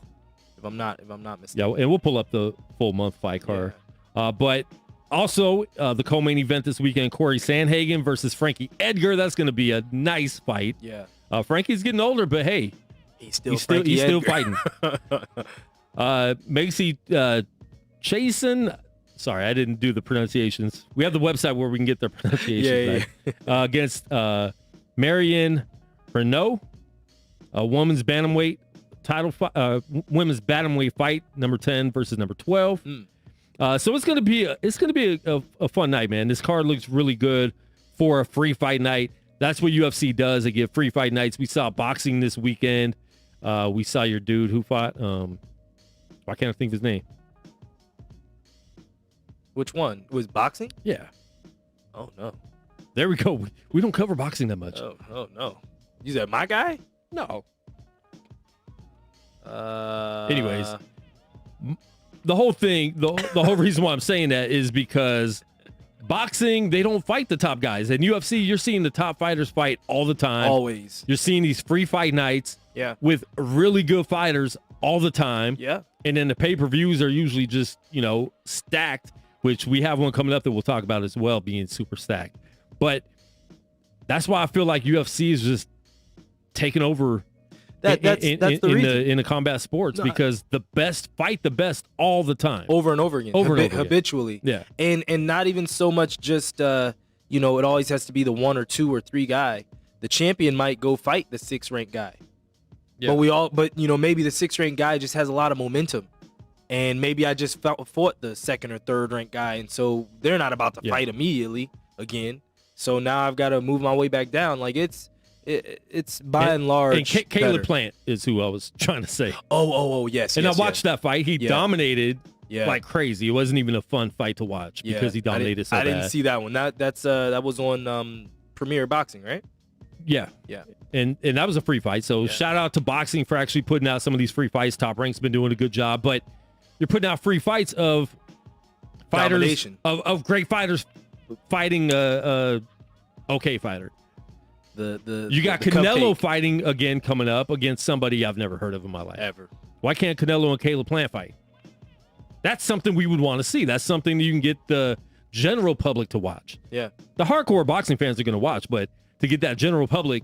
if I'm not mistaken. Yeah, and we'll pull up the full month fight card. Yeah. But also the co-main event this weekend, Corey Sandhagen versus Frankie Edgar. That's going to be a nice fight. Yeah. Frankie's getting older, but hey, he's still fighting. Macy Chasen. Sorry, I didn't do the pronunciations. We have the website where we can get their pronunciations. Yeah. Against Marianne Renault, a women's bantamweight women's bantamweight fight, number 10 versus number 12. So it's gonna be a fun night, man. This card looks really good for a free fight night. That's what UFC does. They give free fight nights. We saw boxing this weekend. We saw your dude who fought. Why can't I think of his name? Which one? It was boxing? Yeah. Oh no. There we go. We don't cover boxing that much. Oh no. You said my guy? No. Anyways, the whole thing, the whole reason why I'm saying that is because boxing, they don't fight the top guys. And UFC, you're seeing the top fighters fight all the time. Always. You're seeing these free fight nights with really good fighters all the time. Yeah. And then the pay-per-views are usually just, stacked, which we have one coming up that we'll talk about as well, being super stacked. But that's why I feel like UFC is just taking over that's the reason. In the combat sports, because the best fight the best all the time. Over and over again. Habitually. Yeah. And not even so much just, it always has to be the 1 or 2 or 3 guy. The champion might go fight the 6th ranked guy. Yeah. But maybe the 6th ranked guy just has a lot of momentum. And maybe I just fought the 2nd or 3rd ranked guy. And so they're not about to fight immediately again. So now I've got to move my way back down. Like it's by and large. And Caleb Plant is who I was trying to say. Oh, yes. And I watched that fight. He dominated like crazy. It wasn't even a fun fight to watch because he dominated so bad. I didn't see that one. That was on Premier Boxing, right? Yeah. And that was a free fight. So shout out to boxing for actually putting out some of these free fights. Top Rank's been doing a good job. But you're putting out free fights of fighters, of great fighters fighting a okay fighter. You got Canelo fighting again coming up against somebody I've never heard of in my life. Ever. Why can't Canelo and Caleb Plant fight? That's something we would want to see. That's something that you can get the general public to watch. Yeah. The hardcore boxing fans are going to watch, but to get that general public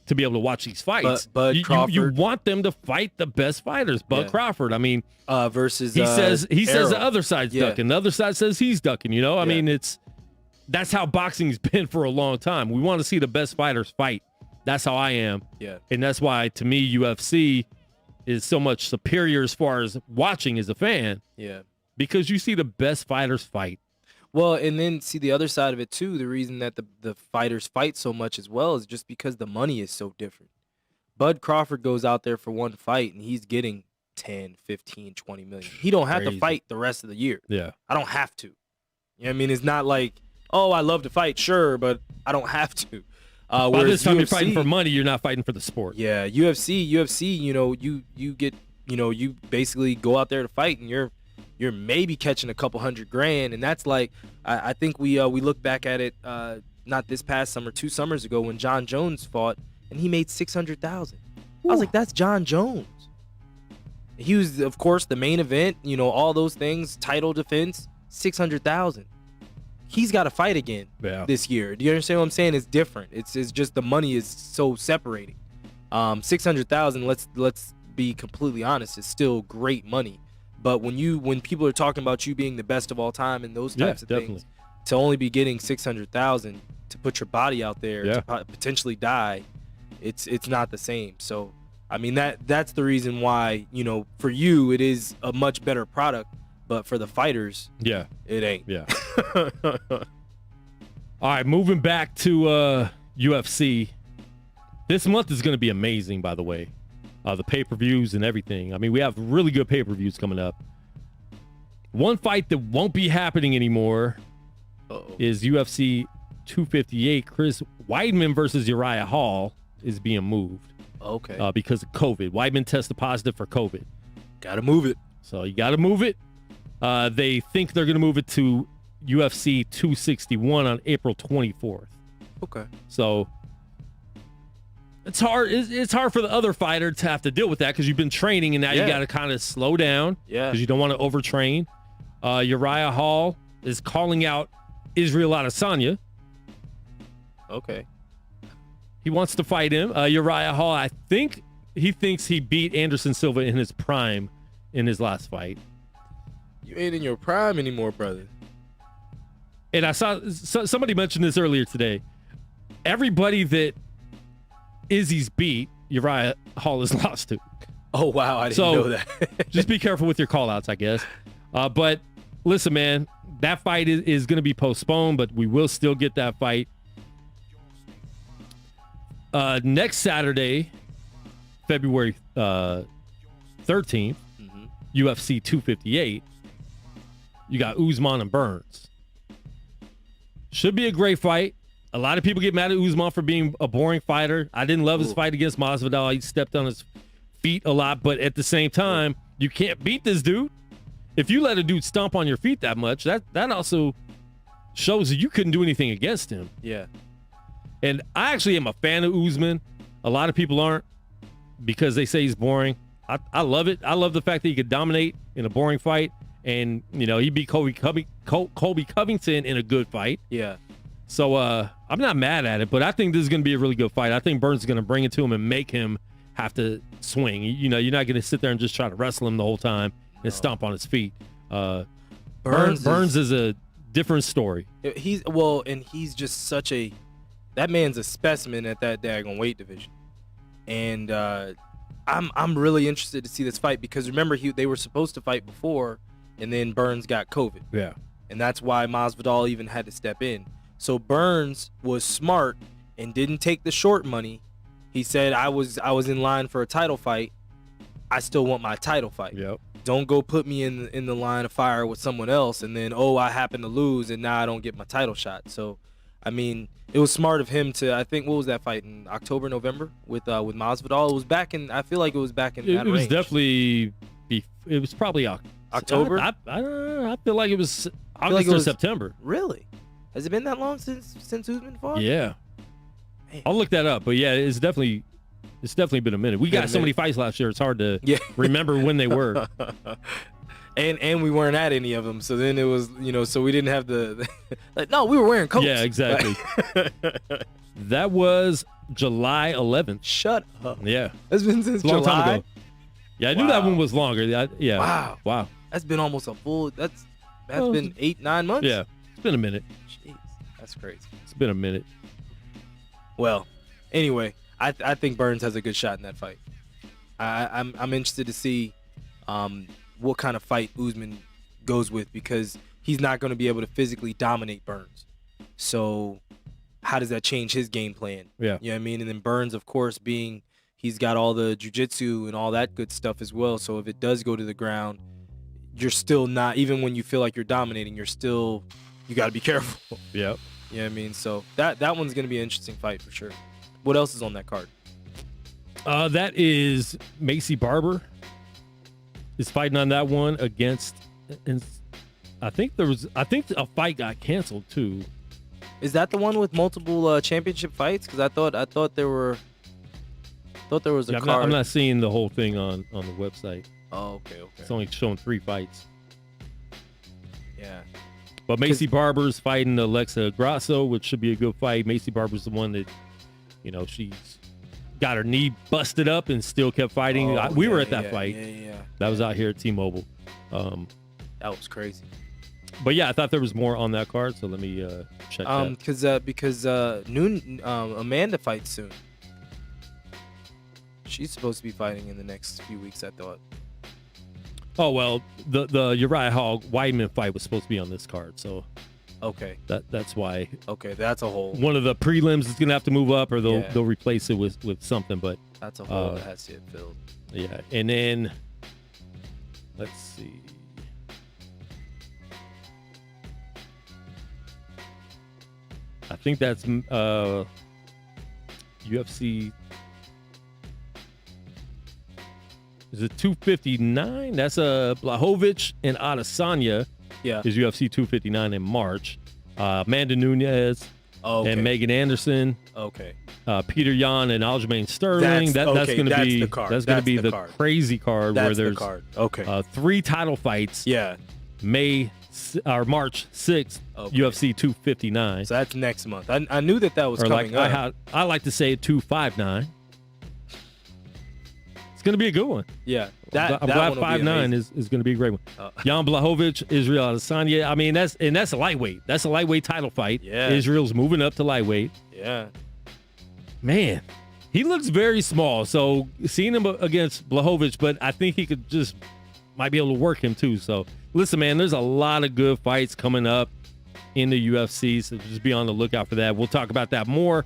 to be able to watch these fights, Bud Crawford, you want them to fight the best fighters. Bud Crawford, I mean, versus he says Errol. the other side's ducking. The other side says he's ducking. I mean, that's how boxing's been for a long time. We want to see the best fighters fight. That's how I am. Yeah. And that's why, to me, UFC is so much superior as far as watching as a fan. Yeah. Because you see the best fighters fight. Well, and then see the other side of it, too. The reason that the fighters fight so much as well is just because the money is so different. Bud Crawford goes out there for one fight, and he's getting 10, 15, 20 million. He don't have to fight the rest of the year. Yeah. I don't have to. You know what I mean? It's not like, oh, I love to fight, sure, but I don't have to. By this time UFC, you're fighting for money, you're not fighting for the sport. Yeah, UFC, you get, you basically go out there to fight, and you're maybe catching a couple $100,000, and that's like, I think we look back at it, not this past summer, 2 summers ago when John Jones fought, and he made $600,000. I was like, that's John Jones. He was, of course, the main event, all those things, title defense, $600,000. He's got to fight again this year. Do you understand what I'm saying? It's different. It's just the money is so separating. $600,000. Let's be completely honest. It's still great money. But when people are talking about you being the best of all time and those types of things, to only be getting $600,000 to put your body out there to potentially die, it's not the same. So I mean that's the reason why for you it is a much better product. But for the fighters, it ain't. Yeah. All right, moving back to UFC. This month is going to be amazing, by the way. The pay-per-views and everything. I mean, we have really good pay-per-views coming up. One fight that won't be happening anymore is UFC 258. Chris Weidman versus Uriah Hall is being moved. Okay. Because of COVID. Weidman tested positive for COVID. Got to move it. So you got to move it. They think they're going to move it to UFC 261 on April 24th. Okay. So it's hard. It's hard for the other fighter to have to deal with that because you've been training and now you got to kind of slow down. Yeah. Because you don't want to overtrain. Uriah Hall is calling out Israel Adesanya. Okay. He wants to fight him. Uriah Hall, I think he thinks he beat Anderson Silva in his prime in his last fight. You ain't in your prime anymore, brother. And I saw somebody mentioned this earlier today. Everybody that Izzy's beat, Uriah Hall has lost to. Oh, wow. I didn't know that. Just be careful with your call-outs, I guess. But listen, man, that fight is going to be postponed, but we will still get that fight. Next Saturday, February 13th, UFC 258. You got Usman and Burns. Should be a great fight. A lot of people get mad at Usman for being a boring fighter. I didn't love his fight against Masvidal. He stepped on his feet a lot, but at the same time, you can't beat this dude. if you let a dude stomp on your feet that much, that also shows that you couldn't do anything against him. Yeah. And I actually am a fan of Usman. A lot of people aren't because they say he's boring. I love it. I love the fact that he could dominate in a boring fight. And, he beat Colby Covington in a good fight. Yeah. So I'm not mad at it, but I think this is going to be a really good fight. I think Burns is going to bring it to him and make him have to swing. You're not going to sit there and just try to wrestle him the whole time and stomp on his feet. Burns is a different story. He's just such a – that man's a specimen at that daggone weight division. And I'm really interested to see this fight because, remember, they were supposed to fight before, and then Burns got COVID. Yeah. And that's why Masvidal even had to step in. So Burns was smart and didn't take the short money. He said, I was in line for a title fight. I still want my title fight. Yep. Don't go put me in the line of fire with someone else and then, I happen to lose and now I don't get my title shot. So, I mean, it was smart of him to, I think, what was that fight, in October, November with Masvidal? It was back in, I feel like it was back in that range. It was definitely, it was probably October? I don't know. I feel like it was August or September. Really? Has it been that long since Usman fought? Yeah. Man. I'll look that up. But yeah, it's definitely been a minute. We got so many fights last year. It's hard to remember when they were. And we weren't at any of them. So then it was, so we didn't have the no, we were wearing coats. Yeah, exactly. That was July 11th. Shut up. Yeah. It's been since July. July. Time ago. Yeah, I knew that one was longer. Yeah. Wow. That's been almost a full, that's been 8-9 months. Yeah. It's been a minute. Jeez, that's crazy. It's been a minute. Well, anyway, I think Burns has a good shot in that fight. I'm interested to see what kind of fight Usman goes with because he's not going to be able to physically dominate Burns. So how does that change his game plan? Yeah. You know what I mean? And then Burns, of course, he's got all the jiu-jitsu and all that good stuff as well. So if it does go to the ground, you're still not, even when you feel like you're dominating, you got to be careful. Yep. You know what I mean? So that one's going to be an interesting fight for sure. What else is on that card? That is Macy Barber is fighting on that one against, and I think a fight got canceled too. Is that the one with multiple championship fights? Because I thought there was a card. I'm not seeing the whole thing on the website. Oh, okay. It's only showing 3 fights. Yeah. But Macy Barber's fighting Alexa Grasso, which should be a good fight. Macy Barber's the one that, she's got her knee busted up and still kept fighting. We were at that fight. Yeah. That was out here at T-Mobile. That was crazy. But yeah, I thought there was more on that card, so let me check that. Because Amanda fights soon. She's supposed to be fighting in the next few weeks, I thought. Oh, well, the Uriah Hall Weidman fight was supposed to be on this card, so okay, that's why. Okay, that's a whole. One of the prelims is gonna have to move up, or they'll replace it with something. But that's a hole that has to get filled. Yeah, and then let's see. I think that's UFC. Is it 259? That's Blachowicz and Adesanya. Yeah. Is UFC 259 in March. Amanda Nunes and Megan Anderson. Okay. Peter Yan and Aljamain Sterling. That's going to be the crazy card where there's okay. 3 title fights. Yeah. March 6th, UFC 259. So that's next month. I knew that was coming up. I like to say 259. It's going to be a good one. Yeah. I'm glad 5'9" is going to be a great one. Jan Blachowicz, Israel Adesanya. I mean, that's a lightweight. That's a lightweight title fight. Yeah. Israel's moving up to lightweight. Yeah. Man, he looks very small. So seeing him against Blachowicz, but I think he could might be able to work him too. So listen, man, there's a lot of good fights coming up in the UFC. So just be on the lookout for that. We'll talk about that more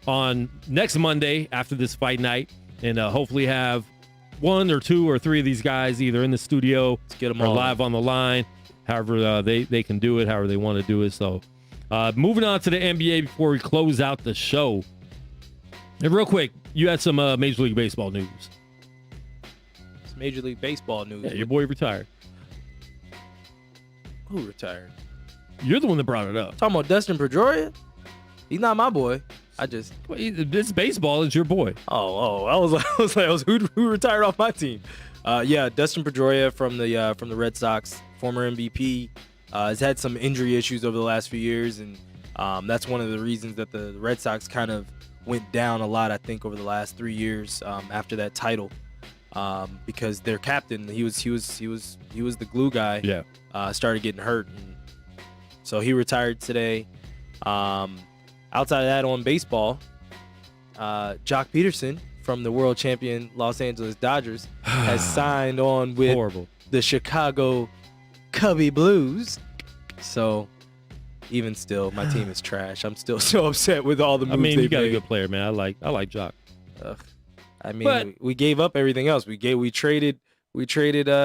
on next Monday after this fight night, and hopefully have 1 or 2 or 3 of these guys either in the studio or live on the line, however they can do it, however they want to do it. So moving on to the NBA before we close out the show. And real quick, you had some Major League Baseball news. It's Major League Baseball news. Yeah, your boy retired. Who retired? You're the one that brought it up. Talking about Dustin Pedroia? He's not my boy. This baseball is your boy. I was who retired off my team? Yeah, Dustin Pedroia from the Red Sox, former MVP, has had some injury issues over the last few years, and that's one of the reasons that the Red Sox kind of went down a lot, I think, over the last 3 years after that title, because their captain, he was the glue guy. Yeah, started getting hurt, and so he retired today. Outside of that, on baseball, Jock Peterson from the world champion Los Angeles Dodgers has signed on with the Chicago Cubby Blues. So even still, my team is trash. I'm still so upset with all the moves you got made. a good player, man. I like Jock. We gave up everything else. We traded freaking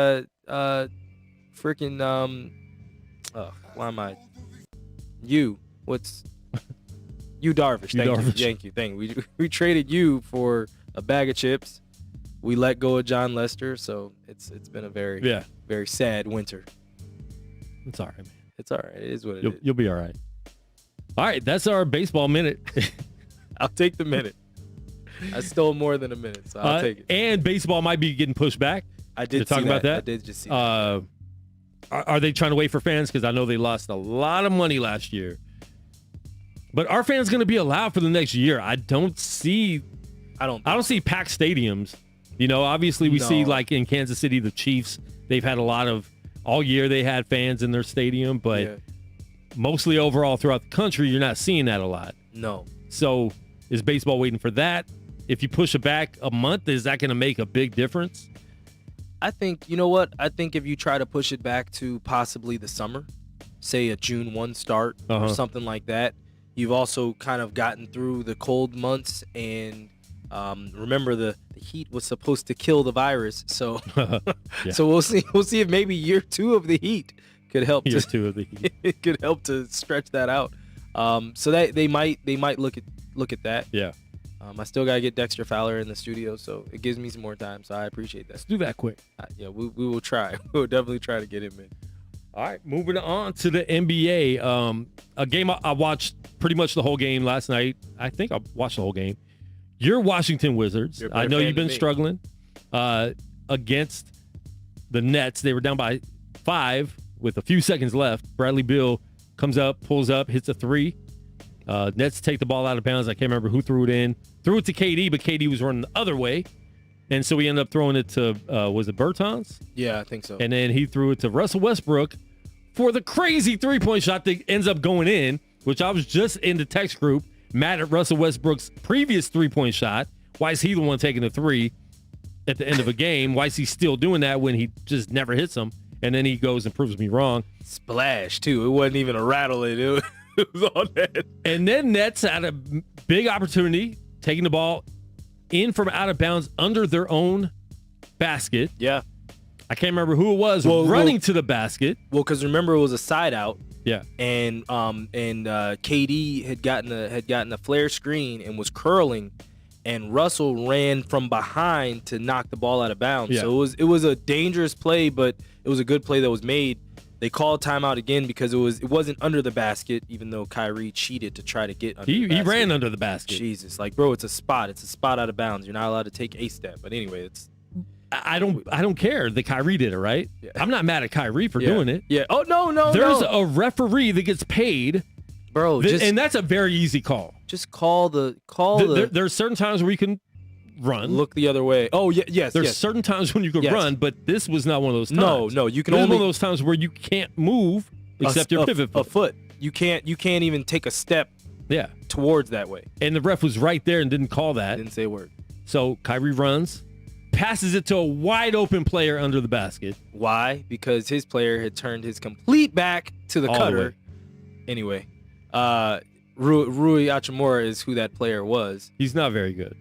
Yu Darvish. Thank you. We traded you for a bag of chips. We let go of John Lester, so it's been a very sad winter. It's all right, man. It's all right. It is what it is. You'll be all right. All right, that's our baseball minute. I'll take the minute. I stole more than a minute, so I'll take it. And baseball might be getting pushed back. I did talk about that. I did just see that. Are they trying to wait for fans? Because I know they lost a lot of money last year. But are fans going to be allowed for the next year? I don't see packed stadiums. Obviously we see like in Kansas City, the Chiefs, they've had all year they had fans in their stadium, but mostly overall throughout the country, you're not seeing that a lot. No. So is baseball waiting for that? If you push it back a month, is that going to make a big difference? I think, you know what? I think if you try to push it back to possibly the summer, say a June 1 start or something like that, you've also kind of gotten through the cold months, and remember the heat was supposed to kill the virus. So so we'll see if maybe year 2 of the heat could help. It could help to stretch that out. So that they might look at that. Yeah. I still gotta get Dexter Fowler in the studio, so it gives me some more time. So I appreciate that. Let's do that quick. We will try. We'll definitely try to get him in. All right, moving on to the NBA. A game I watched pretty much the whole game last night. I think I watched the whole game. Your Washington Wizards. I know you've been struggling against the Nets. They were down by 5 with a few seconds left. Bradley Beal comes up, pulls up, hits a 3. Nets take the ball out of bounds. I can't remember who threw it in. Threw it to KD, but KD was running the other way. And so we ended up throwing it to, was it Bertans? Yeah, I think so. And then he threw it to Russell Westbrook for the crazy 3-point shot that ends up going in, which I was just in the text group mad at Russell Westbrook's previous 3-point shot. Why is he the one taking the 3 at the end of a game? Why is he still doing that when he just never hits them? And then he goes and proves me wrong. Splash, too. It wasn't even a rattle. It was on that. And then Nets had a big opportunity, taking the ball in from out of bounds under their own basket. Yeah. I can't remember who it was running to the basket. Well, because remember it was a side out. Yeah. And KD had gotten a flare screen and was curling, and Russell ran from behind to knock the ball out of bounds. Yeah. So it was a dangerous play, but it was a good play that was made. They called timeout again because it wasn't under the basket, even though Kyrie cheated to try to get under the basket. He ran under the basket. Jesus, bro, it's a spot. It's a spot out of bounds. You're not allowed to take a step. But anyway, I don't care that Kyrie did it, right? Yeah. I'm not mad at Kyrie for doing it. Yeah. Oh, no. There's a referee that gets paid. Bro, and that's a very easy call. Just call the There's certain times where you can run. Look the other way. Oh, yes. There's certain times when you can run, but this was not one of those times. No, you can only only one of those times where you can't move except your pivot foot. A foot. You can't even take a step towards that way. And the ref was right there and didn't call that. Didn't say a word. So Kyrie runs, passes it to a wide open player under the basket. Why? Because his player had turned his complete back to the cutter. Anyway, Rui Hachimura is who that player was. He's not very good.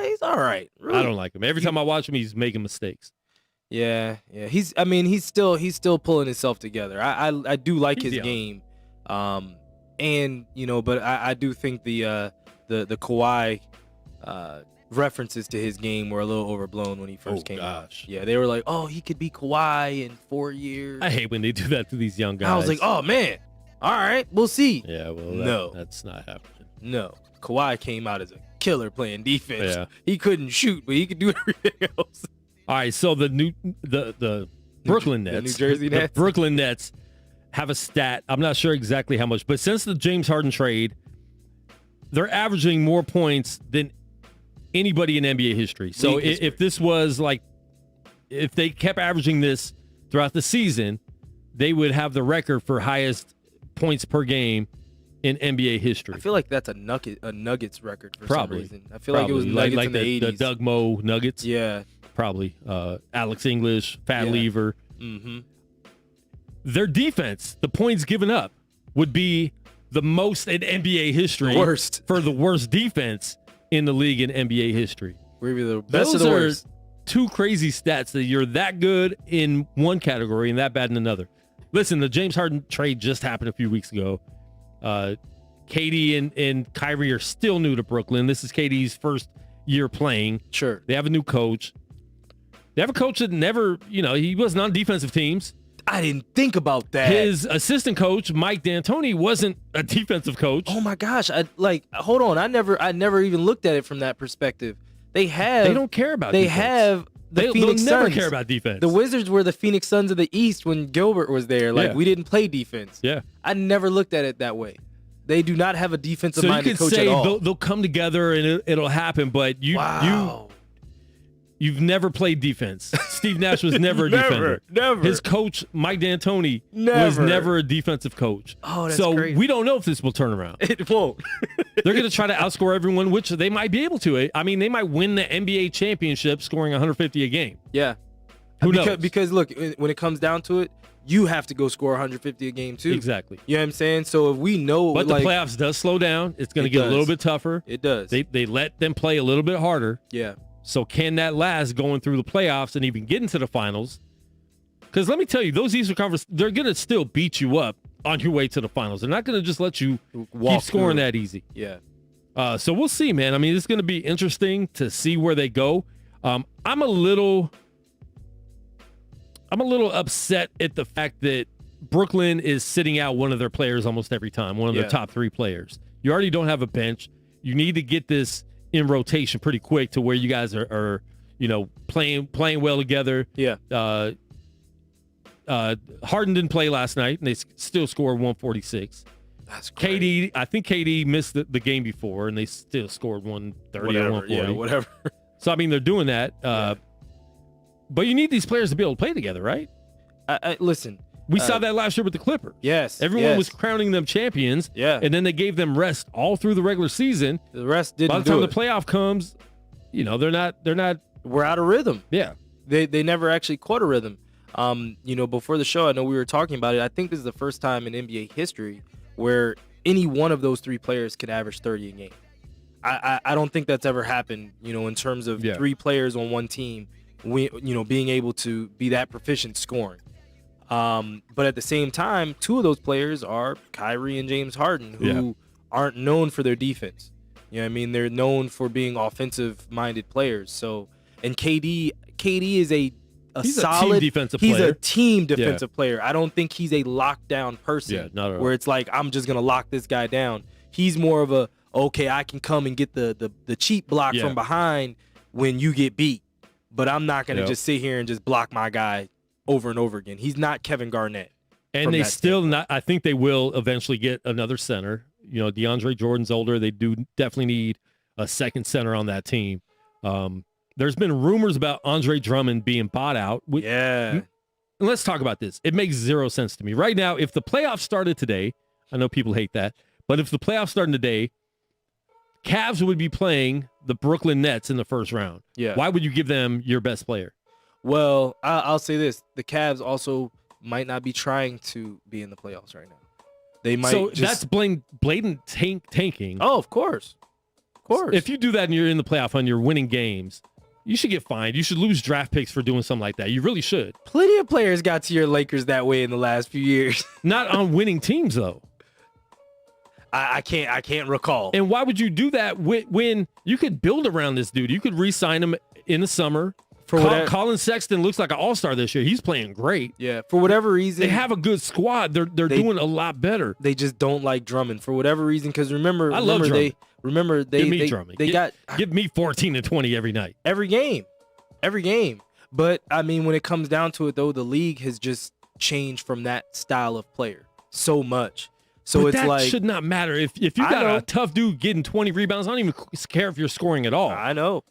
He's all right. I don't like him. Every time I watch him, he's making mistakes. Yeah. He's still pulling himself together. I do like his game. And but I do think the Kawhi references to his game were a little overblown when he first came out. Gosh. Yeah, they were like, oh, he could be Kawhi in 4 years. I hate when they do that to these young guys. I was like, oh, man. All right, we'll see. Yeah, well, No. that's not happening. No. Kawhi came out as a killer playing defense. Yeah. He couldn't shoot, but he could do everything else. All right, so the Brooklyn Nets, The New Jersey Nets. the Brooklyn Nets have a stat. I'm not sure exactly how much, but since the James Harden trade, they're averaging more points than anybody in NBA history. So if this was like, if they kept averaging this throughout the season, they would have the record for highest points per game in NBA history. I feel like that's a Nuggets record for some reason. I feel Probably. like it was Nuggets in the 80s. The Doug Moe Nuggets. Yeah. Probably. Alex English, Fat Lever. Mm-hmm. Their defense, the points given up, would be the most in NBA history. Worst. For the worst defense in the league in NBA history. We're either the best Those or the are worst. two crazy stats that you're that good in one category and that bad in another. Listen, the James Harden trade just happened a few weeks ago. KD and Kyrie are still new to Brooklyn. This is KD's first year playing. Sure. They have a new coach. They have a coach that never, he wasn't on defensive teams. I didn't think about that. His assistant coach, Mike D'Antoni, wasn't a defensive coach. Oh my gosh! Hold on. I never even looked at it from that perspective. They don't care about. They defense. have the They'll Phoenix never Suns. care about defense. The Wizards were the Phoenix Suns of the East when Gilbert was there. We didn't play defense. Yeah. I never looked at it that way. They do not have a defensive-minded coach say at all. They'll come together and it'll happen, but you've never played defense. Steve Nash was never a defender. Never. His coach, Mike D'Antoni, was never a defensive coach. Oh, that's so crazy. we don't know if this will turn around. It won't. They're going to try to outscore everyone, which they might be able to. I mean, they might win the NBA championship scoring 150 a game. Yeah. Who knows? Because, look, when it comes down to it, you have to go score 150 a game, too. Exactly. You know what I'm saying? So if we know... But the playoffs does slow down. It's going to get a little bit tougher. It does. They let them play a little bit harder. Yeah. So can that last going through the playoffs and even get into the finals? Because let me tell you, those Eastern Conference, they're going to still beat you up on your way to the finals. They're not going to just let you keep scoring that easy. Yeah. So we'll see, man. I mean, it's going to be interesting to see where they go. I'm a little upset at the fact that Brooklyn is sitting out one of their players almost every time, one of their top three players. You already don't have a bench. You need to get this in rotation pretty quick to where you guys are playing well together. Yeah. Harden didn't play last night, and they still scored 146. That's great. KD, I think KD missed the game before, and they still scored 130 or 140. Yeah, whatever. So, I mean, they're doing that. But you need these players to be able to play together, right? Listen. We saw that last year with the Clippers. Yes. Everyone was crowning them champions. Yeah. And then they gave them rest all through the regular season. The rest didn't do it. By the time the playoff comes, they're not. We're out of rhythm. Yeah. They never actually caught a rhythm. Before the show, I know we were talking about it. I think this is the first time in NBA history where any one of those three players could average 30 a game. I don't think that's ever happened, in terms of three players on one team, being able to be that proficient scoring. But at the same time, two of those players are Kyrie and James Harden, who aren't known for their defense. You know what I mean? They're known for being offensive-minded players. So, and KD is he's solid a team defensive player. He's a team defensive player. I don't think he's a lockdown person. Yeah, not at all. Where it's like, I'm just gonna lock this guy down. He's more of a, okay, I can come and get the cheap block from behind when you get beat, but I'm not gonna just sit here and just block my guy over and over again. He's not Kevin Garnett. And they still not. I think they will eventually get another center. DeAndre Jordan's older. They do definitely need a second center on that team. There's been rumors about Andre Drummond being bought out. And let's talk about this. It makes zero sense to me. Right now, if the playoffs started today, I know people hate that, but if the playoffs started today, Cavs would be playing the Brooklyn Nets in the first round. Yeah. Why would you give them your best player? Well, I'll say this. The Cavs also might not be trying to be in the playoffs right now. They might. So that's blatant tanking. Oh, of course. Of course. If you do that and you're in the playoff and you're winning games, you should get fined. You should lose draft picks for doing something like that. You really should. Plenty of players got to your Lakers that way in the last few years. Not on winning teams, though. I can't recall. And why would you do that when you could build around this dude? You could re-sign him in the summer. Colin Sexton looks like an all-star this year. He's playing great. Yeah, for whatever reason. They have a good squad. They're doing a lot better. They just don't like Drummond for whatever reason. Because remember, love Drummond. Give me Drummond. Give me 14 and 20 every night. Every game. But, I mean, when it comes down to it, though, the league has just changed from that style of player so much. So but it's that like, should not matter. If you got a tough dude getting 20 rebounds, I don't even care if you're scoring at all. I know.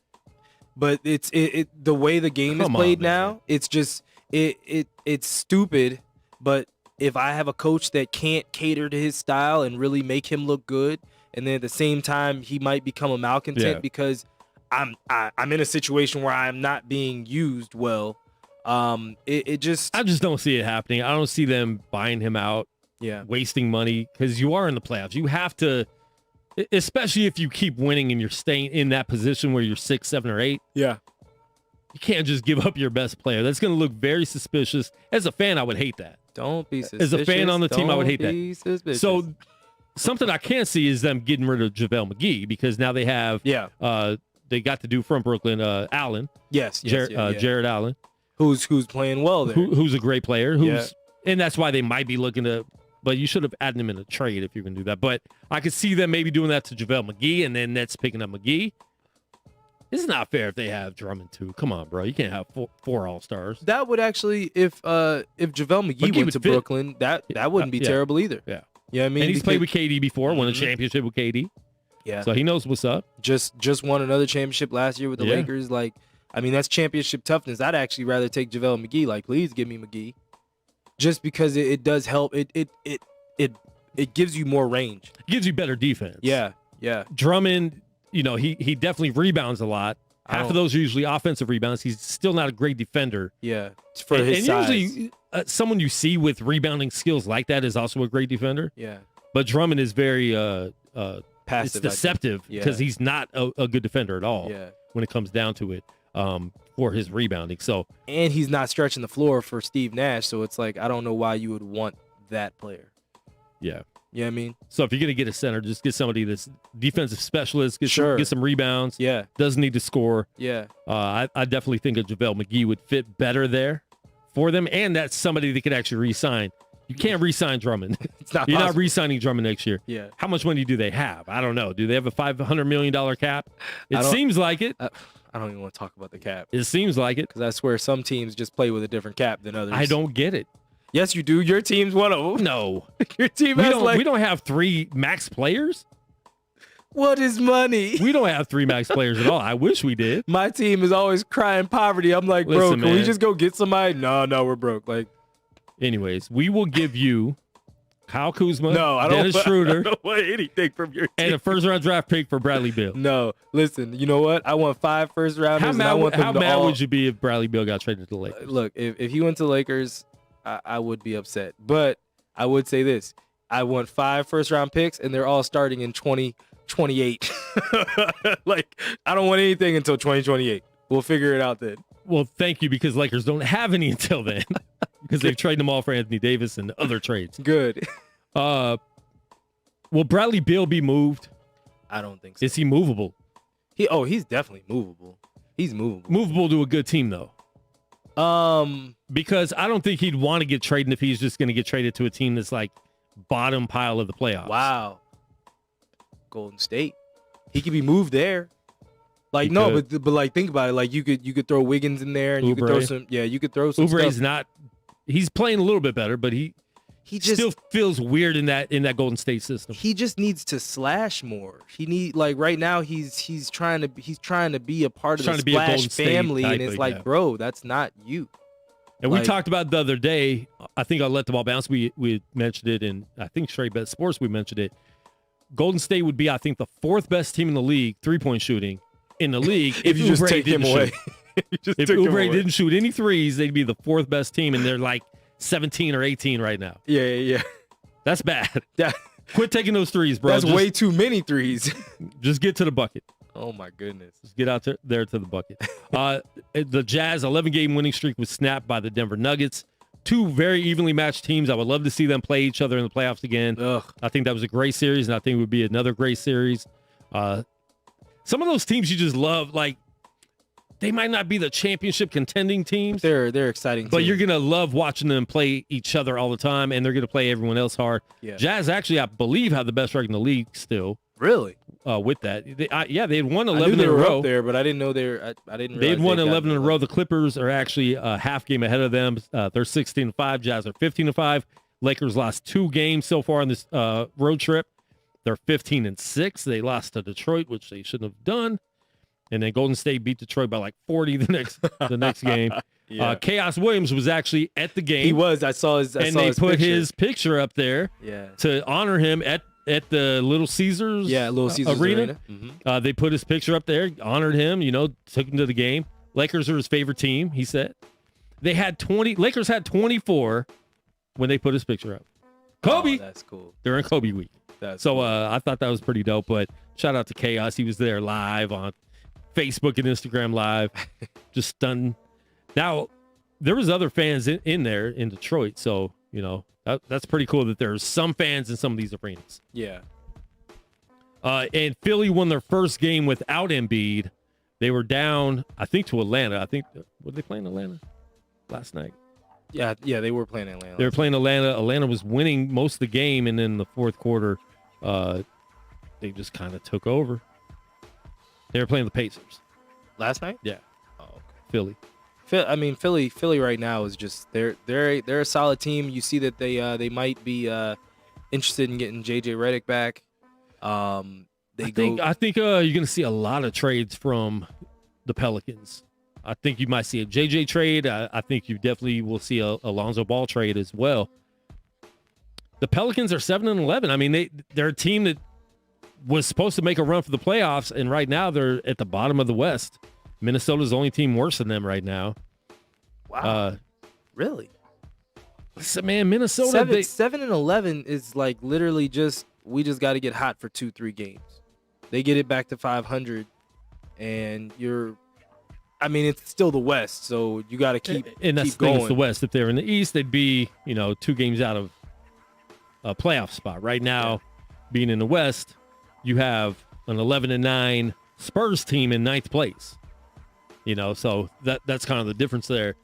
But it's the way the game is played now, it's just it's stupid. But if I have a coach that can't cater to his style and really make him look good, and then at the same time he might become a malcontent because I'm in a situation where I'm not being used well. I just don't see it happening. I don't see them buying him out. Yeah, wasting money because you are in the playoffs. You have to, especially if you keep winning and you're staying in that position where you're 6, 7, or 8. Yeah, you can't just give up your best player. That's going to look very suspicious. As a fan, I would hate that. Don't be suspicious. As a fan on the team, I would hate that. Suspicious. So something I can't see is them getting rid of JaVale McGee because now they have they got the dude from Brooklyn, Allen. Yes, Jared Allen, who's playing well there. Who's a great player. And that's why they might be looking to. But you should have added him in a trade if you're going to do that. But I could see them maybe doing that to JaVale McGee, and then Nets picking up McGee. It's not fair if they have Drummond too. Come on, bro. You can't have four All-Stars. That would actually, if JaVale McGee went to Brooklyn, that wouldn't be terrible either. Yeah. Yeah, I mean, and he's played with KD before, won a championship with KD. Yeah. So he knows what's up. Just won another championship last year with the Lakers. Like, I mean, that's championship toughness. I'd actually rather take JaVale McGee. Like, please give me McGee. Just because it does help. It gives you more range. It gives you better defense. Yeah. Drummond, he definitely rebounds a lot. Half of those are usually offensive rebounds. He's still not a great defender. Yeah, for his size. Usually someone you see with rebounding skills like that is also a great defender. Yeah. But Drummond is very passive. It's deceptive because he's not a good defender at all when it comes down to it for his rebounding. And he's not stretching the floor for Steve Nash, so it's like I don't know why you would want that player. Yeah. You know what I mean? So if you're going to get a center, just get somebody that's defensive specialist, get some rebounds. Yeah. Doesn't need to score. Yeah. I definitely think a JaVale McGee would fit better there for them, and that's somebody they could actually re-sign. You can't re-sign Drummond. It's not You're possible. not re-signing Drummond next year. Yeah. How much money do they have? I don't know. Do they have a $500 million cap? It seems like it. I don't even want to talk about the cap. It seems like it. Because I swear some teams just play with a different cap than others. I don't get it. Yes, you do. Your team's one of them. No. Your team has we don't have 3 max players. What is money? We don't have 3 max players at all. I wish we did. My team is always crying poverty. I'm like, bro, can we just go get somebody? No, we're broke. Like, anyways, we will give you Kyle Kuzma, I Dennis Schroeder, don't want anything from your team. And a first-round draft pick for Bradley Beal. No, listen, you know what? I want 5 first-rounders. How mad would you be if Bradley Beal got traded to the Lakers? Look, if he went to the Lakers, I would be upset. But I would say this. I want 5 first-round picks, and they're all starting in 2028. Like, I don't want anything until 2028. We'll figure it out then. Well, thank you, because Lakers don't have any until then. Because they've traded them all for Anthony Davis and other trades. Good. Will Bradley Beal be moved? I don't think so. Is he movable? He's definitely movable. He's movable. Movable to a good team, though. Because I don't think he'd want to get traded if he's just going to get traded to a team that's like bottom pile of the playoffs. Wow. Golden State. He could be moved there. Like, but like, think about it. Like, you could throw Wiggins in there, and Oubre. you could throw some. Yeah, you could throw some. Oubre's stuff. not. He's playing a little bit better, but he just still feels weird in that Golden State system. He just needs to slash more. Right now he's trying to be a part of the Splash family, and it's like, bro, that's not you. And we talked about the other day. I think I let the ball bounce. We mentioned it, and I think Straight Bet Sports we mentioned it. Golden State would be, I think, the 4th best team in the league 3-point shooting in the league if you just take him away. If Oubre didn't shoot any threes, they'd be the 4th best team, and they're like 17 or 18 right now. Yeah. That's bad. Yeah. Quit taking those threes, bro. That's way too many threes. Just get to the bucket. Oh, my goodness. Just get out there to the bucket. The Jazz 11-game winning streak was snapped by the Denver Nuggets. two very evenly matched teams. I would love to see them play each other in the playoffs again. Ugh. I think that was a great series, and I think it would be another great series. Some of those teams you just love, like, they might not be the championship contending teams. They're exciting but teams. you're going to love watching them play each other all the time, and they're going to play everyone else hard. Yeah. Jazz actually, I believe, have the best record in the league still. Really? With that. They had won 11 I knew they in a were row. up there, but I didn't know I didn't. They had won realize 11 in a row. The Clippers are actually a half game ahead of them. They're 16-5. Jazz are 15-5. Lakers lost 2 games so far on this road trip. They're 15-6. They lost to Detroit, which they shouldn't have done. And then Golden State beat Detroit by like 40 the next game. Yeah. Chaos Williams was actually at the game. He was. I saw his. And they put his picture up there to honor him at the Little Caesars, Little Caesars Arena. Mm-hmm. They put his picture up there, honored him, took him to the game. Lakers are his favorite team, he said. Lakers had 24 when they put his picture up. Kobe. Oh, that's cool. During Kobe week. I thought that was pretty dope, but shout out to Chaos. He was there live on Facebook and Instagram Live. Just stunned. Now, there was other fans in there in Detroit, so, that's pretty cool that there's some fans in some of these arenas. Yeah. And Philly won their first game without Embiid. They were down, I think, to Atlanta. Were they playing Atlanta last night? Yeah, they were playing Atlanta. They were playing Atlanta. Atlanta was winning most of the game, and then the fourth quarter, they just kind of took over. They were playing the Pacers. Last night? Yeah. Oh, okay. Philly. Philly right now is just they're a solid team. You see that they might be interested in getting JJ Redick back. I think you're going to see a lot of trades from the Pelicans. I think you might see a JJ trade. I think you definitely will see a Alonzo Ball trade as well. The Pelicans are 7-11. I mean, they're a team that was supposed to make a run for the playoffs, and right now they're at the bottom of the West. Minnesota's the only team worse than them right now. Wow. Really? Listen, man, Minnesota 7-11 is like literally we just got to get hot for 2-3 games. They get it back to 500, and it's still the West, so you got to keep and that's keep the thing, going. it's the West. If they're in the East, they'd be 2 games out of a playoff spot. Right now, being in the West, you have an 11-9 Spurs team in 9th place. So that's kind of the difference there.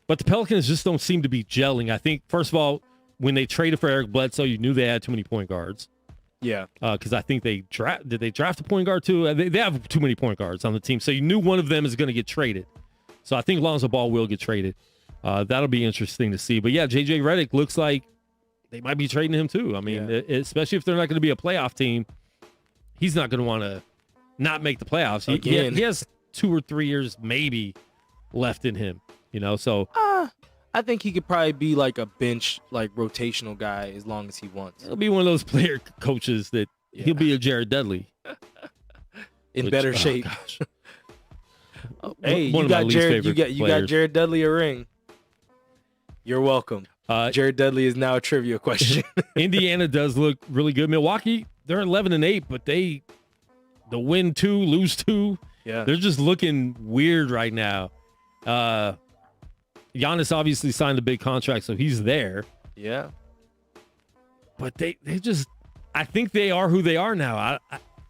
But the Pelicans just don't seem to be gelling. I think, first of all, when they traded for Eric Bledsoe, you knew they had too many point guards. Yeah. Because I think did they draft a point guard too? They have too many point guards on the team. So you knew one of them is going to get traded. So I think Lonzo Ball will get traded. That'll be interesting to see. But yeah, JJ Redick looks like they might be trading him too. I mean, especially if they're not going to be a playoff team, he's not going to want to not make the playoffs. He has 2 or 3 years maybe left in him. So I think he could probably be like a bench, like rotational guy as long as he wants. He'll be one of those player coaches that he'll be a Jared Dudley. In better shape. Gosh. Hey, you got Jared Dudley a ring. You're welcome. Jared Dudley is now a trivia question. Indiana does look really good. Milwaukee, they're 11-8, but the win 2, lose 2. Yeah. They're just looking weird right now. Giannis obviously signed a big contract, so he's there. Yeah. But they just, I think they are who they are now.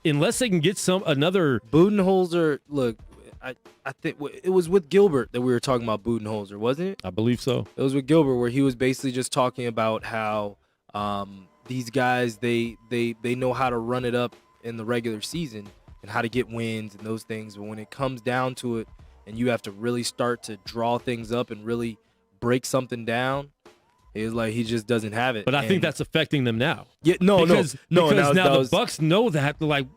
Unless they can get another Budenholzer. Look, I think it was with Gilbert that we were talking about Budenholzer, wasn't it? I believe so. It was with Gilbert where he was basically just talking about how these guys they know how to run it up in the regular season and how to get wins and those things, but when it comes down to it and you have to really start to draw things up and really break something down, it's like he just doesn't have it. But I think that's affecting them now. Yeah, because now the Bucks know that, like,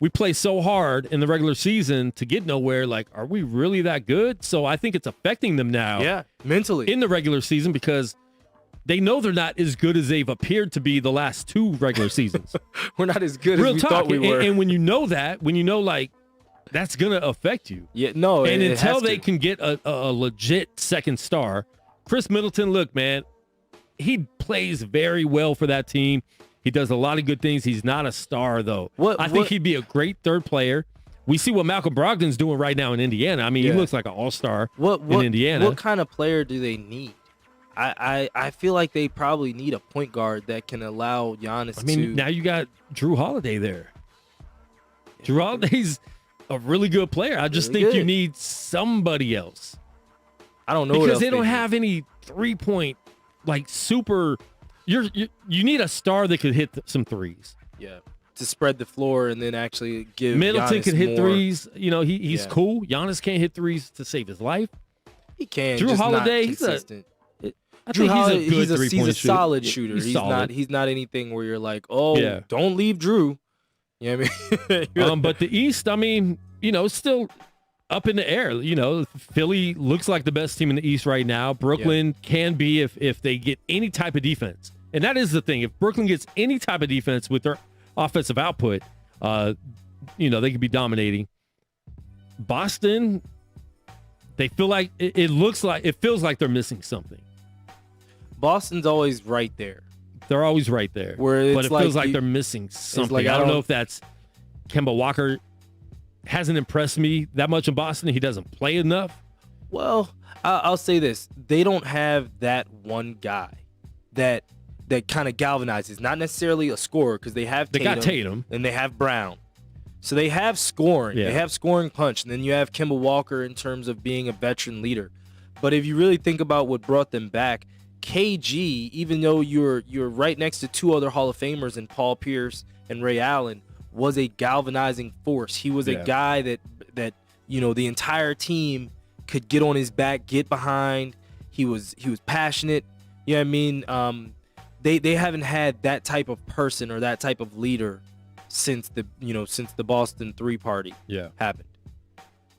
we play so hard in the regular season to get nowhere. Like, are we really that good? So I think it's affecting them now. Yeah, mentally in the regular season because they know they're not as good as they've appeared to be the last 2 regular seasons. We're not as good as we thought we were. And when you know that, like, that's going to affect you. Yeah, no. And until they can get a legit second star, Chris Middleton, look, man, he plays very well for that team. He does a lot of good things. He's not a star, though. I think he'd be a great third player. We see what Malcolm Brogdon's doing right now in Indiana. I mean, he looks like an all-star in Indiana. What kind of player do they need? I feel like they probably need a point guard that can allow Giannis to. Now you got Drew Holiday there. Drew Holiday's a really good player. I just think you need somebody else. I don't know because they don't have any 3-point super. You need a star that could hit some threes. Yeah, to spread the floor and then actually give Middleton Giannis could hit more. Threes. He's cool. Giannis can't hit threes to save his life. He can. Drew just Holiday, not consistent. He's a solid shooter. He's He's not anything where you're like, don't leave Drew. You know what I mean? But the East, it's still up in the air. Philly looks like the best team in the East right now. Brooklyn can be if they get any type of defense. And that is the thing. If Brooklyn gets any type of defense with their offensive output, they could be dominating. Boston, they feel like it feels like they're missing something. Boston's always right there. They're always right there. But it feels like they're missing something. Like, I don't know if that's Kemba Walker hasn't impressed me that much in Boston. He doesn't play enough. Well, I'll say this. They don't have that one guy that kind of galvanizes. Not necessarily a scorer because they got Tatum. And they have Brown. So they have scoring. Yeah. They have scoring punch. And then you have Kemba Walker in terms of being a veteran leader. But if you really think about what brought them back, KG, even though you're right next to two other Hall of Famers in Paul Pierce and Ray Allen, was a galvanizing force. He was a guy that the entire team could get on his back, get behind. He was passionate. You know what I mean? They haven't had that type of person or that type of leader since the Boston 3 party happened.